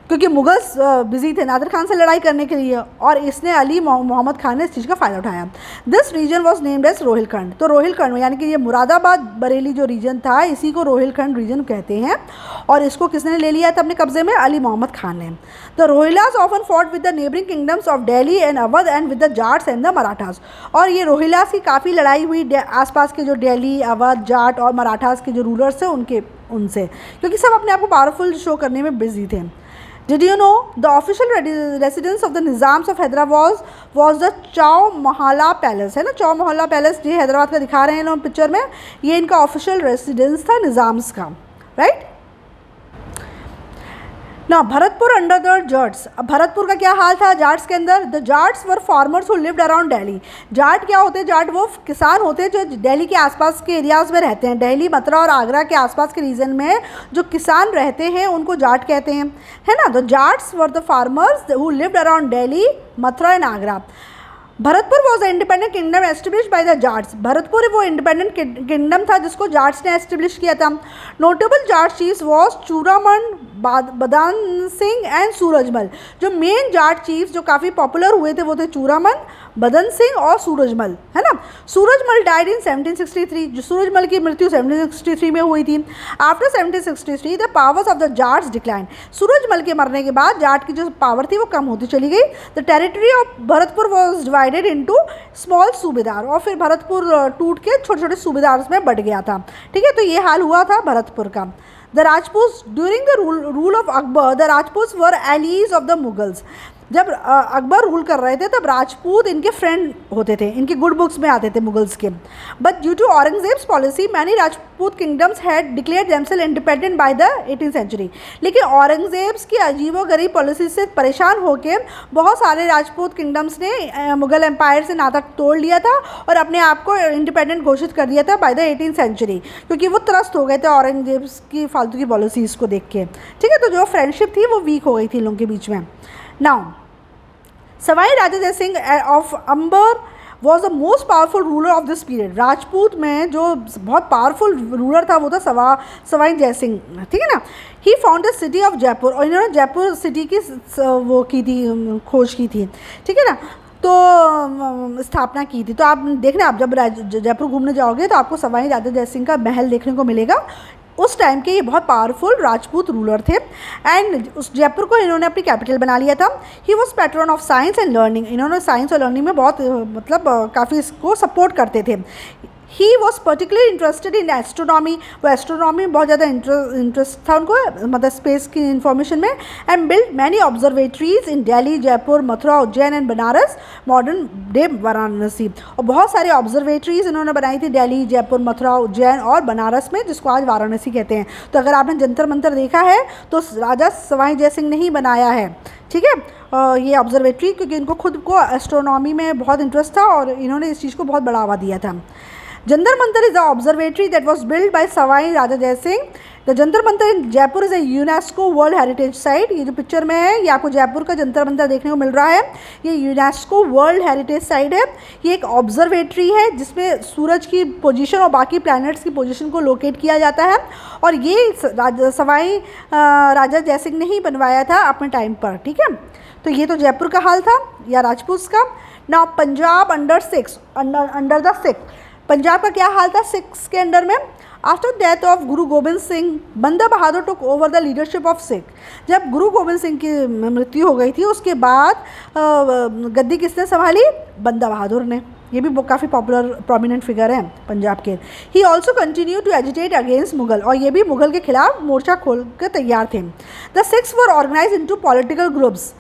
क्योंकि मुगल्स बिजी थे नादिर खान से लड़ाई करने के लिए, और इसने अली मोहम्मद खान ने इस चीज़ का फ़ायदा उठाया। This region was named as Rohilkhand. तो रोहिलखंड यानी कि ये मुरादाबाद बरेली जो रीजन था इसी को रोहिलखंड रीजन कहते हैं, और इसको किसने ले लिया था अपने कब्जे में? अली मोहम्मद खान ने। The Rohillas often fought with the neighbouring kingdoms of Delhi and Awadh and with the Jats and the Marathas. और ये रोहिलास की काफ़ी लड़ाई हुई आसपास के जो दिल्ली, अवध, जाट और मराठास के जो रूलर्स थे उनसे, क्योंकि सब अपने आप को पावरफुल शो करने में बिजी थे। Did you know the official residence of the Nizams of Hyderabad was the Chow Mahalla Palace? है ना, चौ मोहल्ला पैलेस ये हैदराबाद का दिखा रहे हैं लोग पिक्चर में, ये इनका ऑफिशियल रेसिडेंस था निज़ाम्स का, राइट। ना भरतपुर अंडर द जाट्स। अब भरतपुर का क्या हाल था जाट्स के अंदर? The Jats were farmers who lived around Delhi. Jat क्या होते हैं? जाट वो किसान होते हैं जो दिल्ली के आसपास के एरियाज़ में रहते हैं। दिल्ली, मथुरा और आगरा के आसपास के रीजन में जो किसान रहते हैं उनको जाट कहते हैं, है ना। The Jats were the farmers who lived around Delhi, Mathura and Agra. Bharatpur was a independent kingdom establish by the Jats. Bharatpur वो इंडिपेंडेंट किंगडम था जिसको जाट्स ने एस्टेब्लिश किया था। Notable Jat chiefs was Churaman, Badan Singh and Surajmal. जो मेन जाट चीफ्स जो काफ़ी पॉपुलर हुए थे वो थे चूरामन, बदन सिंह और सूरजमल, है ना। Surajmal died in 1763। जो सूरजमल की मृत्यु 1763 में हुई थी। After 1763 the powers of the Jats decline. Surajmal के मरने के बाद जाट की जो पावर थी वो कम होती चली गई। The territory of Bharatpur was divided into small सूबेदार, और फिर भरतपुर टूट के छोटे छोटे सूबेदार में बढ़ गया था, ठीक है। तो ये हाल हुआ था भरतपुर का। The Rajput during the rule of Akbar, the Rajput were allies of the Mughals. जब अकबर रूल कर रहे थे तब राजपूत इनके फ्रेंड होते थे, इनके गुड बुक्स में आते थे मुगल्स के। But due to Aurangzeb's policy many Rajput kingdoms had declared themselves independent by the 18th century. लेकिन औरंगजेब्स की अजीबोगरीब पॉलिसी से परेशान होकर बहुत सारे राजपूत किंगडम्स ने मुगल एम्पायर से नाता तोड़ लिया था और अपने आप को इंडिपेंडेंट घोषित कर दिया था बाय द 18th सेंचुरी, क्योंकि वो त्रस्त हो गए थे औरंगजेब्स की फालतू की पॉलिसीज़ को देख के, ठीक है। तो जो फ्रेंडशिप थी वो वीक हो गई थी इन लोगों के बीच में। Now Sawai Raja Jai Singh of Amber was the most powerful ruler of this period. Rajput में जो बहुत पावरफुल रूलर था वो था सवाई जय सिंह, ठीक है ना। He found the city of Jaipur, और इन्होंने जयपुर सिटी की वो की थी, खोज की थी, ठीक है ना। तो स्थापना की थी। तो आप देखना, आप जब जयपुर घूमने जाओगे तो आपको सवाई राजा जय सिंह का महल देखने को मिलेगा। उस टाइम के ये बहुत पावरफुल राजपूत रूलर थे एंड उस जयपुर को इन्होंने अपनी कैपिटल बना लिया था। He was pattern of science and learning. इन्होंने साइंस और लर्निंग में बहुत मतलब काफ़ी इसको सपोर्ट करते थे। He was particularly interested in astronomy. वो एस्ट्रोनॉमी में बहुत ज़्यादा इंटरेस्ट था उनको, मतलब स्पेस की इन्फॉर्मेशन में। And build many observatories in Delhi, Jaipur, Mathura, Ujjain and Banaras, modern day Varanasi. और बहुत सारे ऑब्जर्वेटरीज इन्होंने बनाई थी दिल्ली, जयपुर, मथुरा, उज्जैन और बनारस में, जिसको आज वाराणसी कहते हैं। तो अगर आपने जंतर मंतर देखा है तो राजा सवाई जय सिंह ने ही बनाया है, ठीक है, ये ऑब्जर्वेटरी, क्योंकि इनको खुद को एस्ट्रोनॉमी में बहुत इंटरेस्ट था और इन्होंने इस चीज़ को बहुत बढ़ावा दिया था। Jantar Mantar is the observatory that was build by Sawai Raja Jai Singh. The Jantar Mantar in Jaipur is a UNESCO world heritage site. ये जो पिक्चर में है ये आपको जयपुर का जंतर मंतर देखने को मिल रहा है। ये यूनेस्को वर्ल्ड हेरिटेज साइट है। ये एक ऑब्जर्वेटरी है जिसमें सूरज की पोजीशन और बाकी प्लैनेट्स की पोजीशन को लोकेट किया जाता है, और ये सवाई राजा जय सिंह ने ही बनवाया था अपने टाइम पर, ठीक है। तो ये तो जयपुर का हाल था या राजपूत का। Now Punjab under the six. Punjab का क्या हाल था सिक्स के अंडर में? After death of Guru Gobind Singh, Banda Bahadur took over the leadership of Sikh. जब गुरु गोबिंद सिंह की मृत्यु हो गई थी उसके बाद गद्दी किसने संभाली? बंदा बहादुर ने। ये भी काफ़ी पॉपुलर प्रोमिनेंट फिगर हैं पंजाब के। He also continue to agitate against Mughal, और ये भी मुगल के खिलाफ मोर्चा खोल कर तैयार थे। The six were organise into political groups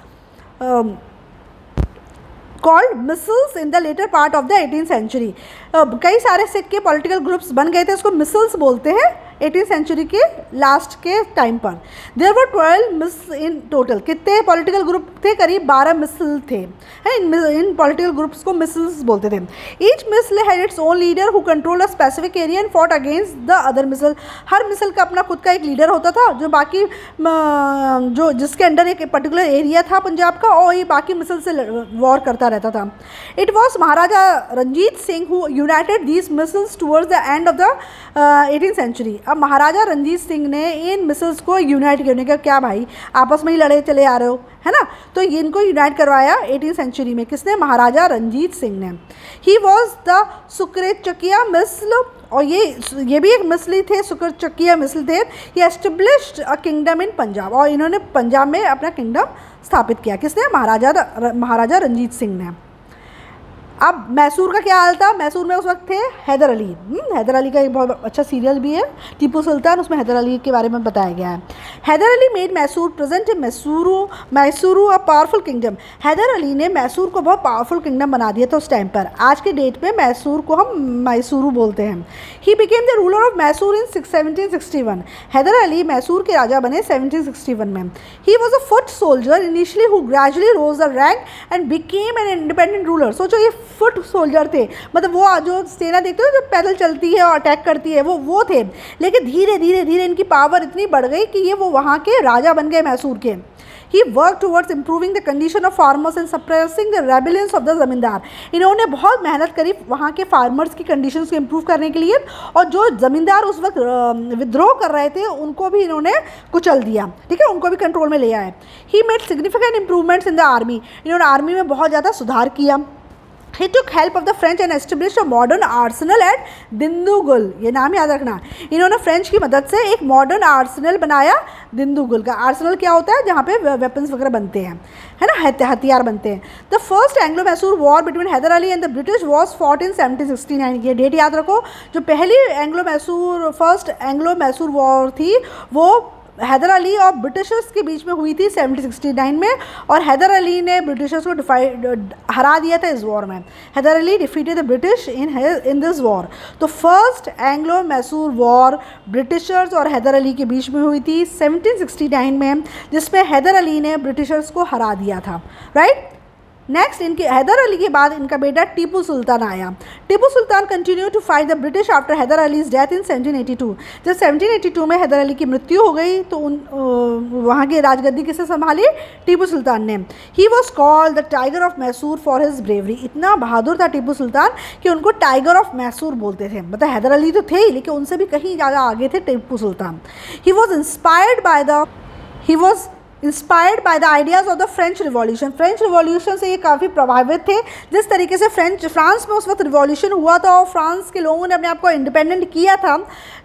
called misls in the latter part of the 18th century. कई सारे सिख के पॉलिटिकल ग्रुप्स बन गए थे, उसको मिसल्स बोलते हैं 18th सेंचुरी के लास्ट के टाइम पर। There were 12 misl in total. कितने पॉलिटिकल ग्रुप थे? करीब 12 मिसल थे। इन पॉलिटिकल ग्रुप्स को मिसल्स बोलते थे। Each misl had its own leader who control a specific area and fought against the other misl. हर मिसल का अपना खुद का एक लीडर होता था जो बाकी जो जिसके अंडर एक पर्टिकुलर एरिया था पंजाब का, और ये बाकी मिसल से वॉर करता रहता था। It was Maharaja Ranjit Singh who united these misls towards the end of the 18th century. अब महाराजा रंजीत सिंह ने इन मिसल्स को यूनाइट किया। उन्होंने कहा क्या भाई आपस में ही लड़े चले आ रहे हो, है ना? तो इनको यूनाइट करवाया 18th सेंचुरी में। किसने? महाराजा रंजीत सिंह ने। ही वॉज द सुक्रचकिया मिसल, और ये भी एक मिसल थे, सुक्रचकिया मिसल थे। ये एस्टेब्लिश्ड अ किंगडम इन पंजाब, और इन्होंने पंजाब में अपना किंगडम स्थापित किया। किसने? महाराजा रंजीत सिंह ने। अब मैसूर का क्या हाल था? मैसूर में उस वक्त थे हैदर अली। हैदर अली का एक बहुत अच्छा सीरियल भी है टीपू सुल्तान, उसमें हैदर अली के बारे में बताया गया है। Hyder Ali made Mysore present Mysuru a powerful kingdom. Hyder Ali ने मैसूर को बहुत पावरफुल किंगडम बना दिया था उस टाइम पर। आज के डेट में मैसूर को हम मैसूरू बोलते हैं। He became the ruler of Mysore in 1761। Hyder Ali Mysore के राजा बने 1761 में। He was a foot soldier initially who gradually rose the rank and became an independent ruler. सोचो ये फुट सोल्जर थे, मतलब वो जो सेना देखते हो जो पैदल चलती है और अटैक करती है, वो थे। लेकिन धीरे धीरे इनकी पावर इतनी बढ़ गई कि ये वो वहाँ के राजा बन गए मैसूर के। He worked towards improving the condition of farmers and suppressing the rebellions of the ज़मींदार। इन्होंने बहुत मेहनत करी वहाँ के फार्मर्स की कंडीशंस को इम्प्रूव करने के लिए, और जो ज़मींदार उस वक्त विद्रोह कर रहे थे उनको भी इन्होंने कुचल दिया। ठीक है, उनको भी कंट्रोल में ले आए। He made significant improvements in the army। इन्होंने आर्मी में बहुत ज़्यादा सुधार किया। He took help of the French and established a modern arsenal at दिंदुगुल। ये नाम याद रखना। इन्होंने फ्रेंच की मदद से एक मॉडर्न आर्सेनल बनाया दिंदुगुल का। आर्सेनल क्या होता है? जहाँ पे वेपन्स वगैरह बनते हैं, है ना, हथियार बनते हैं। The first Anglo Mysore war between Hyder Ali and the British was fought in 1769। ये डेट याद रखो। जो पहली फर्स्ट एंग्लो मैसूर वॉर थी वो हैदर अली और ब्रिटिशर्स के बीच में हुई थी 1769 में, और हैदर अली ने ब्रिटिशर्स को हरा दिया था इस वॉर में। Hyder Ali defeated the British in this war. तो first Anglo Mysore war Britishers और हैदर अली के बीच में हुई थी 1769 में, जिसमें हैदर अली ने ब्रिटिशर्स को हरा दिया था। राइट। नेक्स्ट इनके हैदर अली के बाद इनका बेटा टीपू सुल्तान आया। Tipu Sultan continue to fight the British after Hyder Ali's death in 1782। जब 1782 में हैदर अली की मृत्यु हो गई तो वहाँ की राजगद्दी किसे संभाली? टीपू सुल्तान ने। He was called the tiger of Mysore for his bravery. इतना बहादुर था टीपू सुल्तान कि उनको टाइगर ऑफ मैसूर बोलते थे। मतलब हैदर अली तो थे ही, लेकिन उनसे भी कहीं ज़्यादा आगे थे Tipu Sultan. He was inspired by the ideas of the French revolution. French revolution से ये काफ़ी प्रभावित थे। जिस तरीके से फ्रांस में उस वक्त रिवॉल्यूशन हुआ था और फ्रांस के लोगों ने अपने आप को इंडिपेंडेंट किया था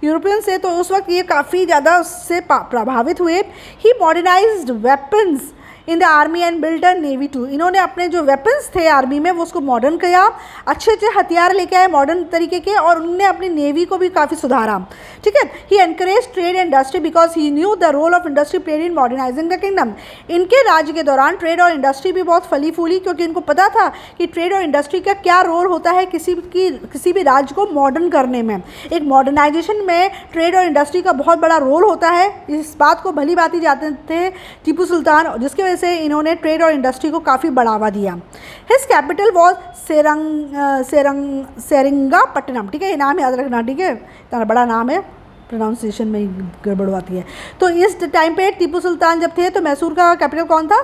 यूरोपियन से, तो उस वक्त ये काफ़ी ज़्यादा उससे प्रभावित हुए। He modernised weapons in the army and build a navy too. इन्होंने अपने जो वेपन्स थे आर्मी में वो उसको मॉडर्न किया, अच्छे अच्छे हथियार लेके आए मॉडर्न तरीके के, और उन्होंने अपनी नेवी को भी काफ़ी सुधारा। ठीक है। He encourage trade and industry because he knew the role of industry played in modernising the kingdom. इनके राज्य के दौरान ट्रेड और इंडस्ट्री भी बहुत फली फूली, क्योंकि इनको पता था कि ट्रेड और इंडस्ट्री का क्या रोल होता है किसी भी राज्य को मॉडर्न करने में। एक मॉडर्नाइजेशन में ट्रेड और इंडस्ट्री का बहुत बड़ा रोल होता है। इस बात को भली भांति जानते थे टीपू सुल्तान, जिसकी वजह से इन्होंने ट्रेड और इंडस्ट्री को काफ़ी बढ़ावा दिया। His capital was Seringapatam. ठीक है, ये नाम याद रखना। ठीक है, इतना बड़ा नाम है, प्रोनाउंसिएशन में ही गड़बड़ आती है। तो इस टाइम पे टीपू सुल्तान जब थे तो मैसूर का कैपिटल कौन था?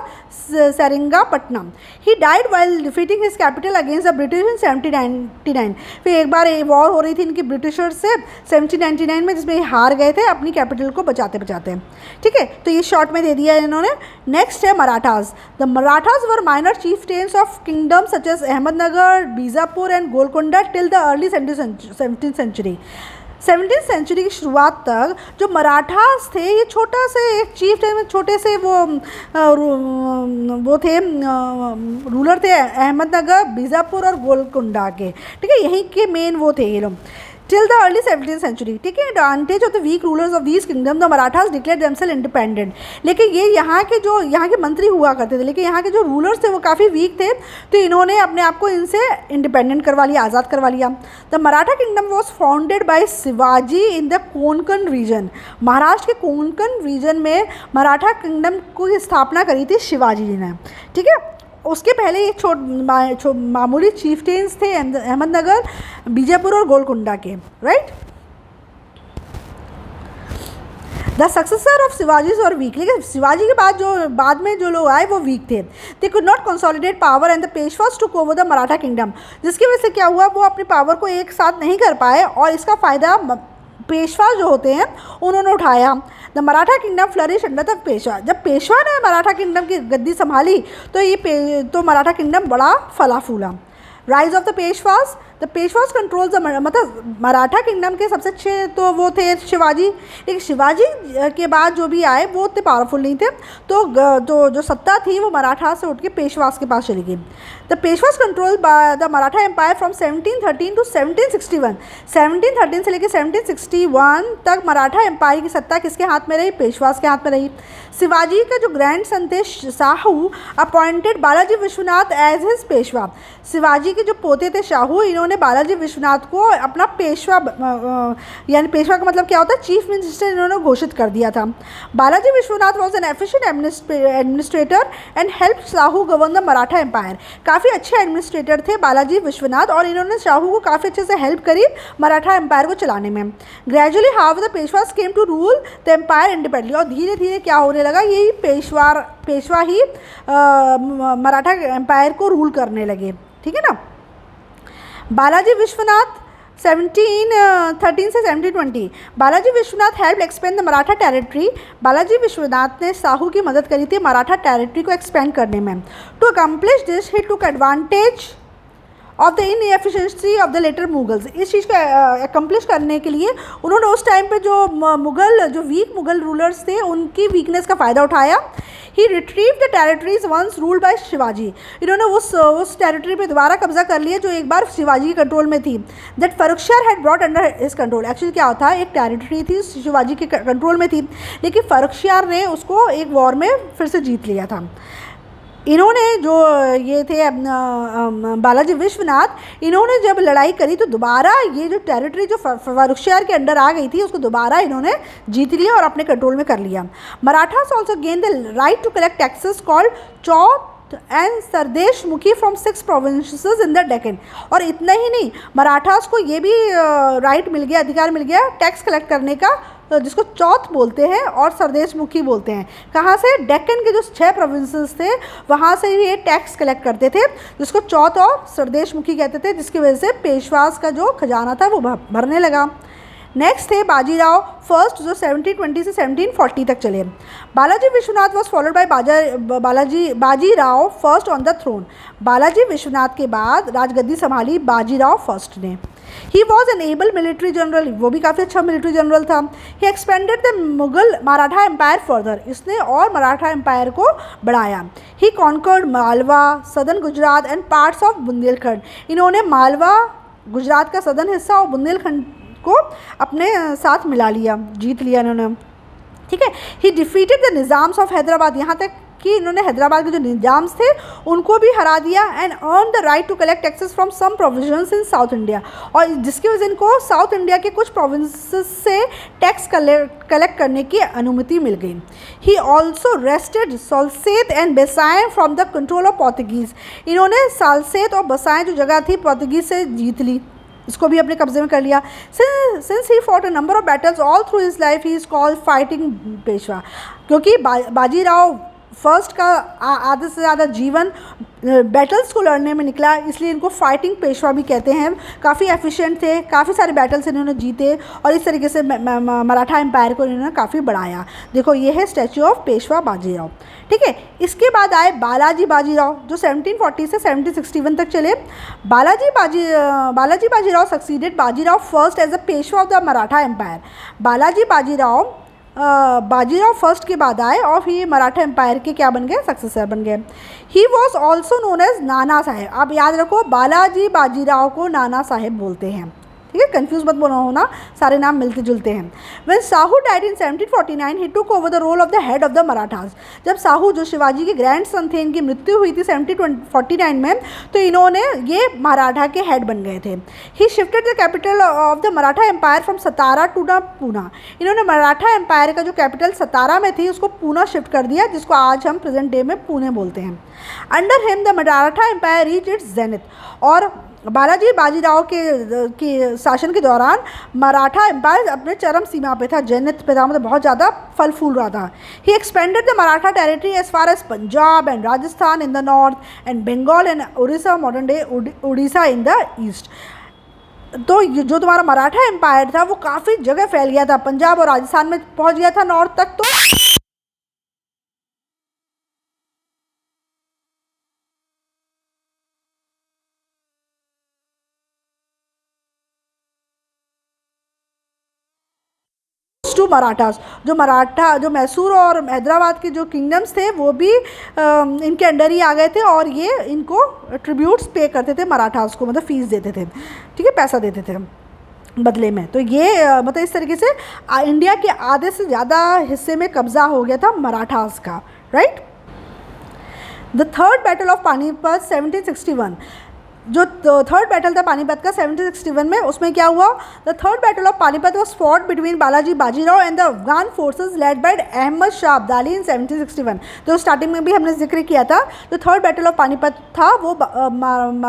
Seringapatam. He died while defeating his capital against the British in 1799। फिर एक बार वॉर हो रही थी इनकी ब्रिटिशर्स से 1799 में, जिसमें ये हार गए थे अपनी कैपिटल को बचाते बचाते। ठीक है, तो ये शॉर्ट में दे दिया इन्होंने। नेक्स्ट है Marathas. The Marathas were minor chieftains of kingdom such as Ahmednagar, Bijapur and Golconda till the early 17th century. 17th century की शुरुआत तक जो मराठास थे ये छोटा से एक चीफ थे, छोटे से वो थे रूलर थे अहमदनगर, बीजापुर और गोलकोंडा के। ठीक है, यहीं के मेन वो थे ये लोग। till the early 17th century, ठीक है. advantage of the weak rulers of these kingdoms, the Marathas declared themselves independent. लेकिन ये यहाँ के मंत्री हुआ करते थे, लेकिन यहाँ के जो रूलर्स थे वो काफ़ी वीक थे, तो इन्होंने अपने आप को इनसे इंडिपेंडेंट करवा लिया, आज़ाद करवा लिया. The Maratha kingdom was founded by Shivaji in the Konkan region. Maharashtra के कोंकण रीजन में मराठा किंगडम की स्थापना करी थी शिवाजी जी ने, ठीक है. उसके पहले ये मामूली चीफ्टेन्स थे अहमदनगर, बीजापुर और गोलकुंडा के, right. The successor of Shivaji और वीक, लेकिन शिवाजी के बाद में जो लोग आए वो वीक थे. दे could not consolidate power and the Peshwas took over the Maratha kingdom, जिसकी वजह से क्या हुआ, वो अपनी पावर को एक साथ नहीं कर पाए और इसका फ़ायदा पेशवा जो होते हैं उन्होंने उठाया. The Maratha kingdom flourish under the Peshwa. जब पेशवा ने मराठा किंगडम की गद्दी संभाली तो मराठा किंगडम बड़ा फला फूला. Rise of the Peshwas, the Peshwas control the, मतलब मराठा किंगडम के सबसे अच्छे तो वो थे शिवाजी, लेकिन शिवाजी के बाद जो भी आए वो उतने पावरफुल नहीं थे, तो जो सत्ता थी वो मराठा से उठ के पेशवास के पास चली गई. The Peshwas control the Maratha empire from 1713 to 1761. 1713 से लेकर 1761 तक मराठा एम्पायर की सत्ता किसके हाथ में रही, पेशवास के हाथ में रही. शिवाजी का जो ग्रैंड सन थे Shahu appointed Balaji Vishwanath as his Peshwa. Shivaji के जो पोते थे शाहू, इन्होंने बालाजी विश्वनाथ को अपना पेशवा, यानी पेशवा का मतलब क्या होता है, चीफ मिनिस्टर, इन्होंने घोषित कर दिया था. Balaji Vishwanath was an efficient administrator and help Shahu govern the Maratha empire. काफ़ी अच्छे एडमिनिस्ट्रेटर थे बालाजी विश्वनाथ और इन्होंने शाहू को काफ़ी अच्छे से हेल्प करी मराठा एम्पायर को चलाने में. Gradually how the Peshwas came to rule the empire independently, और धीरे धीरे क्या होने लगा, यही पेशवा ही मराठा एम्पायर को रूल करने लगे, ठीक है ना. बालाजी विश्वनाथ 1713 से 1720. Balaji Vishwanath help expand the Maratha territory. Balaji Vishwanath ने शाहू की मदद करी थी मराठा टेरिटरी को एक्सपेंड करने में. To accomplish this he took advantage of the inefficiency of the latter Mughals. इस चीज़ को अकम्प्लिश करने के लिए उन्होंने उस टाइम पे जो वीक मुगल रूलर्स थे उनकी वीकनेस का फ़ायदा उठाया. He retrieve the territories once ruled by Shivaji. इन्होंने उस टेरिटरी पे दोबारा कब्जा कर लिया जो एक बार शिवाजी के कंट्रोल में थी. That Farrukhsiyar had brought under his control. Actually क्या होता है, एक टेरिटरी थी शिवाजी के कंट्रोल में थी, लेकिन फरुखशियार ने उसको एक वॉर में फिर से जीत लिया था. इन्होंने जो ये थे बालाजी विश्वनाथ, इन्होंने जब लड़ाई करी तो दोबारा ये जो टेरिटरी जो फरुखशियार के अंडर आ गई थी उसको दोबारा इन्होंने जीत लिया और अपने कंट्रोल में कर लिया. Marathas also gain the right to collect taxes called chauth and sardeshmukhi from 6 provinces in the Deccan. और इतना ही नहीं, मराठास को ये भी राइट मिल गया, अधिकार मिल गया टैक्स कलेक्ट करने का, तो जिसको चौथ बोलते हैं और सरदेश मुखी बोलते हैं. कहाँ से, डेक्कन के जो 6 प्रोविंसेस थे वहाँ से ये टैक्स कलेक्ट करते थे, जिसको चौथ और सरदेश मुखी कहते थे, जिसकी वजह से पेशवास का जो खजाना था वो भरने लगा. नेक्स्ट थे बाजीराव फर्स्ट, जो 1720 से 1740 तक चले. Balaji Vishwanath was followed by Bajirao first on the throne. Balaji Vishwanath के बाद राजगद्दी संभाली बाजीराव फर्स्ट ने. He was an able military general, वो भी काफ़ी अच्छा मिलिट्री जनरल था. He expanded the Mughal Maratha empire further, इसने और मराठा एम्पायर को बढ़ाया. He conquered Malwa, southern Gujarat and parts of Bundelkhand. इन्होंने मालवा, गुजरात का सदर्न हिस्सा और बुंदेलखंड को अपने साथ मिला लिया, जीत लिया इन्होंने, ठीक है. ही defeated the Nizam's of Hyderabad, यहाँ तक कि इन्होंने हैदराबाद के जो निज़ाम्स थे उनको भी हरा दिया. And earn the right to collect taxes from some provisions in South India, और जिसकी वजह से इनको साउथ इंडिया के कुछ प्रोविंसेस से टैक्स कलेक्ट करने की अनुमति मिल गई. He also wrested Salsette and Bassein from the control of Portuguese. इन्होंने सालसेत और बसाएं जो जगह थी पोर्तुगीज़ से जीत ली, इसको भी अपने कब्जे में कर लिया. Since he fought a number of battles all through his life, he is called fighting Peshwa. क्योंकि बाजीराव फर्स्ट का आधे से ज़्यादा जीवन बैटल्स को लड़ने में निकला, इसलिए इनको फाइटिंग पेशवा भी कहते हैं. काफ़ी एफिशिएंट थे, काफ़ी सारे बैटल्स इन्होंने जीते और इस तरीके से मराठा एम्पायर को इन्होंने काफ़ी बढ़ाया. देखो ये है स्टैच्यू ऑफ पेशवा बाजीराव, ठीक है. इसके बाद आए बालाजी बाजीराव, जो 1740 से 1761 तक चले. Balaji Bajirao succeeded Bajirao first as a Peshwa of the Maratha empire. Bajirao first के बाद आए और ये मराठा एम्पायर के क्या बन गए, सक्सेसर बन गए. He was also known as Nana Saheb. आप याद रखो, बालाजी बाजीराव को नाना साहेब बोलते हैं, ठीक है, कंफ्यूज मत होना, सारे नाम मिलते जुलते हैं। When Sahu died in 1749 he took over the role of the head of the Marathas। जब साहू जो शिवाजी के ग्रैंड सन थे, इनकी मृत्यु हुई थी 1749 में, तो इन्होंने ये मराठा के हेड बन गए थे। He shifted the capital of the Maratha Empire from Satara to Poona. इन्होंने मराठा एम्पायर का जो कैपिटल सतारा में थी उसको पूना शिफ्ट कर दिया, जिसको आज हम प्रेजेंट डे में पुणे बोलते हैं। Under him the Maratha empire reach its zenith. और बालाजी बाजीराव के शासन के दौरान मराठा एम्पायर अपने चरम सीमा पे था, जेनिथ पे था, मतलब बहुत ज़्यादा फल फूल रहा था। He expanded the Maratha territory as far as Punjab and Rajasthan in the north and Bengal and Orissa, modern day Orissa in the east. तो जो तुम्हारा मराठा एम्पायर था वो काफ़ी जगह फैल गया था, पंजाब और राजस्थान में पहुंच गया था नॉर्थ तक। तो टू मराठास, जो मैसूर और हैदराबाद के जो किंगडम्स थे वो भी इनके अंडर ही आ गए थे, और ये इनको ट्रिब्यूट्स पे करते थे मराठास को, मतलब फीस देते थे, ठीक है, पैसा देते थे बदले में। तो ये मतलब इस तरीके से इंडिया के आधे से ज़्यादा हिस्से में कब्जा हो गया था मराठास का, right. The third battle of Panipat 1761, जो थर्ड बैटल था पानीपत का 1761 में, उसमें क्या हुआ? The third battle of Panipat was fought between Balaji Bajirao and the Afghan forces led by Ahmad Shah Abdali in 1761। तो स्टार्टिंग में भी हमने जिक्र किया था, जो थर्ड बैटल ऑफ पानीपत था वो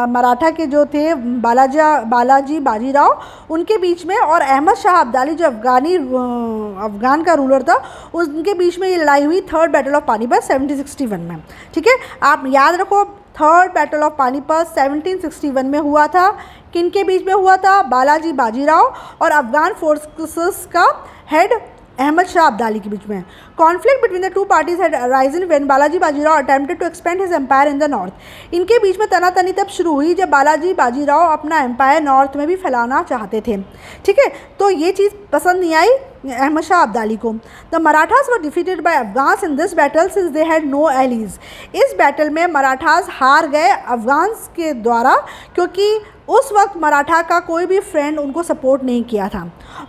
मराठा के जो थे बालाजी बाजीराव उनके बीच में, और अहमद शाह अब्दाली जो अफगान का रूलर था, उनके बीच में ये लड़ाई हुई थर्ड बैटल ऑफ पानीपत 1761 में। ठीक है, आप याद रखो, थर्ड बैटल ऑफ पानीपत 1761 में हुआ था। किन के बीच में हुआ था? बालाजी बाजीराव और अफगान फोर्सेस का हेड अहमद शाह अब्दाली के बीच में। Conflict between the two parties had arisen when Balaji Bajirao attempted to expand his empire in the north. इनके बीच में तनातनी तब शुरू हुई जब बालाजी बाजीराव अपना एम्पायर नॉर्थ में भी फैलाना चाहते थे। ठीक है, तो ये चीज़ पसंद नहीं आई अहमद शाह अब्दाली को। The Marathas were defeated by Afghans in this battle since they had no allies. इस बैटल में मराठास हार गए अफगान्स के द्वारा, क्योंकि उस वक्त मराठा का कोई भी फ्रेंड उनको सपोर्ट नहीं किया था।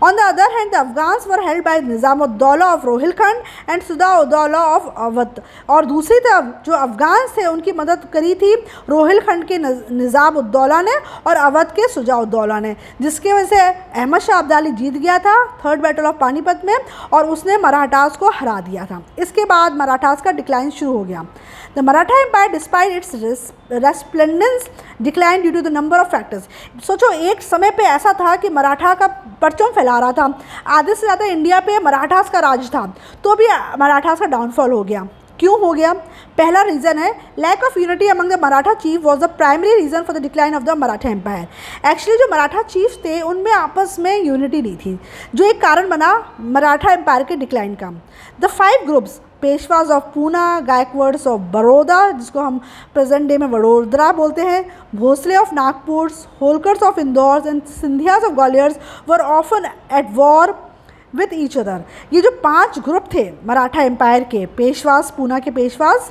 On the other hand the Afghans were held by Nizamuddaula of Rohilkhand and Shujauddaula of Awadh. और दूसरी तरफ जो अफगान्स थे उनकी मदद करी थी रोहिलखंड के निज़ामुद्दौला ने और अवध के सुजाउद्दौला ने, जिसकी वजह से अहमद शाह अब्दाली जीत गया था थर्ड बैटल ऑफ पानीपत में और उसने मराठास को हरा दिया था। इसके बाद मराठास का डिक्लाइन शुरू हो गया। The Maratha empire despite its resplendence decline due to the number of factors. सोचो, एक समय पे ऐसा था कि मराठा का परचम फैला रहा था, आधे से ज़्यादा इंडिया पे मराठास का राज था, तो भी मराठास का डाउनफॉल हो गया। क्यों हो गया? पहला रीज़न है lack of unity among the Maratha chief was the primary reason for the decline of the Maratha empire. Actually जो मराठा चीफ थे उनमें आपस में यूनिटी नहीं थी, जो एक कारण बना मराठा एम्पायर के डिक्लाइन का। The 5 groups, Peshwas of Poona, Gaekwads of Baroda, जिसको हम प्रेजेंट डे में वडोदरा बोलते हैं, Bhonsles of Nagpur, Holkars of Indore and Scindias of Gwalior were often at war with each other. ये जो 5 ग्रुप थे मराठा एम्पायर के, पेशवास, पूना के पेशवास,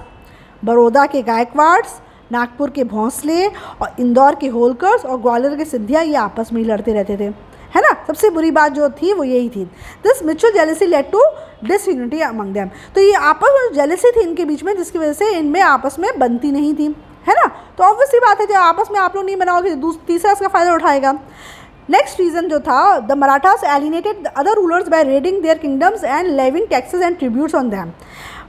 बड़ौदा के गायकवाड्स, नागपुर के भोंसले और इंदौर के होलकर्स और ग्वालियर के सिंधिया, ये आपस में ही लड़ते रहते थे, है ना। सबसे बुरी बात जो थी वो यही थी। This mutual jealousy led to disunity among them. तो ये आपस में जेलेसी थी इनके बीच में, जिसकी वजह से इनमें आपस में बनती नहीं थी, है ना। तो ऑब्वियसली बात है, जब आपस में आप लोग नहीं बनाओगे तीसरा इसका फ़ायदा उठाएगा। नेक्स्ट रीज़न जो था, the Marathas alienated other rulers by raiding their kingdoms and levying taxes and tributes on them.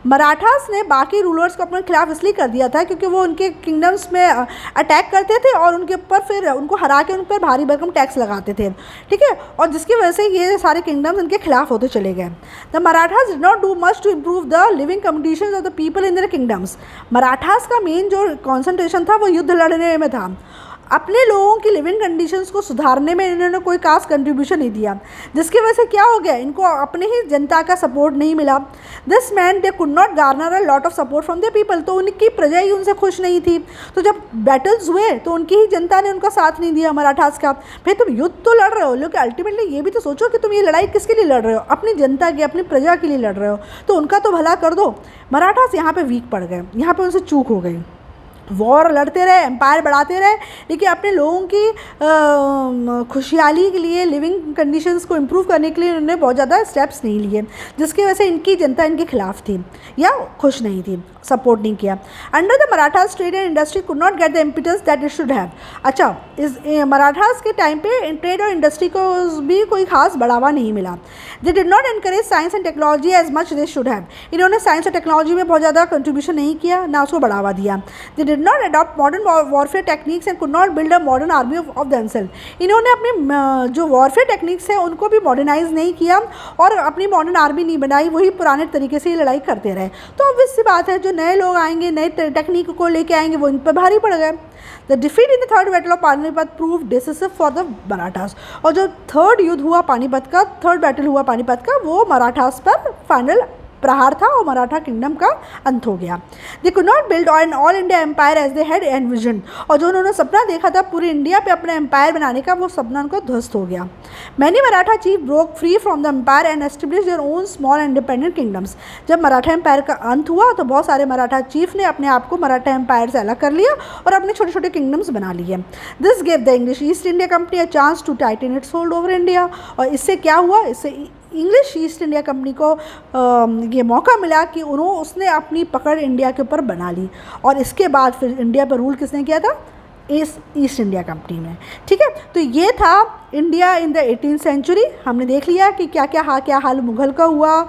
Marathas ने बाकी रूलर्स को अपने खिलाफ इसलिए कर दिया था क्योंकि वो उनके किंगडम्स में अटैक करते थे और उनके ऊपर फिर उनको हरा के उन पर भारी भरकम टैक्स लगाते थे। ठीक है, और जिसकी वजह से ये सारे किंगडम्स उनके खिलाफ होते चले गए। The Marathas did not do much to improve the living conditions of the people in their kingdoms. Marathas का मेन जो कॉन्सेंट्रेशन था वो युद्ध लड़ने में था, अपने लोगों की लिविंग कंडीशंस को सुधारने में इन्होंने कोई खास कंट्रीब्यूशन नहीं दिया, जिसकी वजह से क्या हो गया, इनको अपने ही जनता का सपोर्ट नहीं मिला। This man they could not Garner a lot of support from the people. तो उनकी प्रजा ही उनसे खुश नहीं थी। तो जब बैटल्स हुए तो उनकी ही जनता ने उनका साथ नहीं दिया मराठास का। भाई तुम युद्ध तो लड़ रहे हो, लेकिन अल्टीमेटली ये भी तो सोचो कि तुम ये लड़ाई किसके लिए लड़ रहे हो, अपनी जनता की, अपनी प्रजा के लिए लड़ रहे हो, तो उनका तो भला कर दो। मराठास यहाँ पर वीक पड़ गए, यहाँ पर उनसे चूक हो गई। वॉर लड़ते रहे, एम्पायर बढ़ाते रहे, लेकिन अपने लोगों की खुशहाली के लिए, लिविंग कंडीशंस को इम्प्रूव करने के लिए उन्होंने बहुत ज़्यादा स्टेप्स नहीं लिए, जिसकी वजह से इनकी जनता इनके खिलाफ थी या खुश नहीं थी, सपोर्ट नहीं किया। Under the Marathas trade and industry could not get the impetus that it should have. अच्छा, इस मराठास के टाइम पे ट्रेड और इंडस्ट्री को भी कोई खास बढ़ावा नहीं मिला। They did not encourage science and technology as much they should have. इन्होंने साइंस और टेक्नोलॉजी में बहुत ज़्यादा कंट्रीब्यूशन नहीं किया, ना उसको बढ़ावा दिया। They did not adopt modern warfare techniques and could not build a modern army of themselves. इन्होंने अपनी जो वॉरफेयर टेक्निक्स हैं उनको भी मॉडर्नाइज नहीं किया और अपनी मॉडर्न आर्मी नहीं बनाई, वही पुराने तरीके से ही लड़ाई करते रहे। तो ऑब्वियस सी बात है, जो नए लोग आएंगे, नए टेक्निक को लेके आएंगे, वो इन पर भारी पड़ गए। The defeat in the third battle of Panipat prove decisive for the Marathas. और जो थर्ड युद्ध हुआ पानीपत का, थर्ड बैटल हुआ पानीपत का, वो मराठास पर फाइनल प्रहार था और मराठा किंगडम का अंत हो गया। They could not build an all India empire as they had envision. और जो उन्होंने सपना देखा था पूरी इंडिया पे अपना एम्पायर बनाने का, वो सपना उनका ध्वस्त हो गया। Many Maratha chief broke free from the empire and establish their own small independent kingdoms. जब मराठा एम्पायर का अंत हुआ तो बहुत सारे मराठा चीफ ने अपने आप को मराठा एम्पायर से अलग कर लिया और अपने छोटे छोटे किंगडम्स बना लिए। This give the English East India Company a chance to tighten its hold over India. और इससे क्या हुआ, इससे इंग्लिश ईस्ट इंडिया कंपनी को ये मौका मिला कि उसने अपनी पकड़ इंडिया के ऊपर बना ली। और इसके बाद फिर इंडिया पर रूल किसने किया था, इस ईस्ट इंडिया कंपनी ने। ठीक है, तो ये था India in the 18th century. हमने देख लिया कि क्या हाल मुग़ल का हुआ,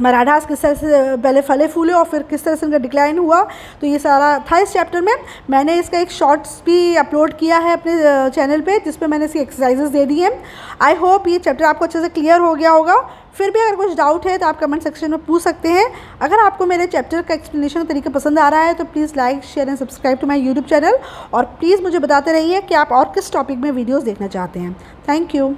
मराठास किस तरह से पहले फले फूले और फिर किस तरह से उनका डिक्लाइन हुआ। तो ये सारा था इस चैप्टर में। मैंने इसका एक शॉर्ट्स भी अपलोड किया है अपने चैनल पे, जिस पे मैंने इसकी एक्सरसाइजेस दे दी हैं। आई होप ये चैप्टर आपको अच्छे से क्लियर हो गया होगा। फिर भी अगर कुछ डाउट है तो आप कमेंट सेक्शन में पूछ सकते हैं। अगर आपको मेरे चैप्टर का एक्सप्लेनेशन का तरीका पसंद आ रहा है तो please like, share and subscribe to my YouTube channel. और प्लीज़ मुझे बताते रहिए कि आप और किस टॉपिक में वीडियोज़ देखना चाहते हैं। Thank you.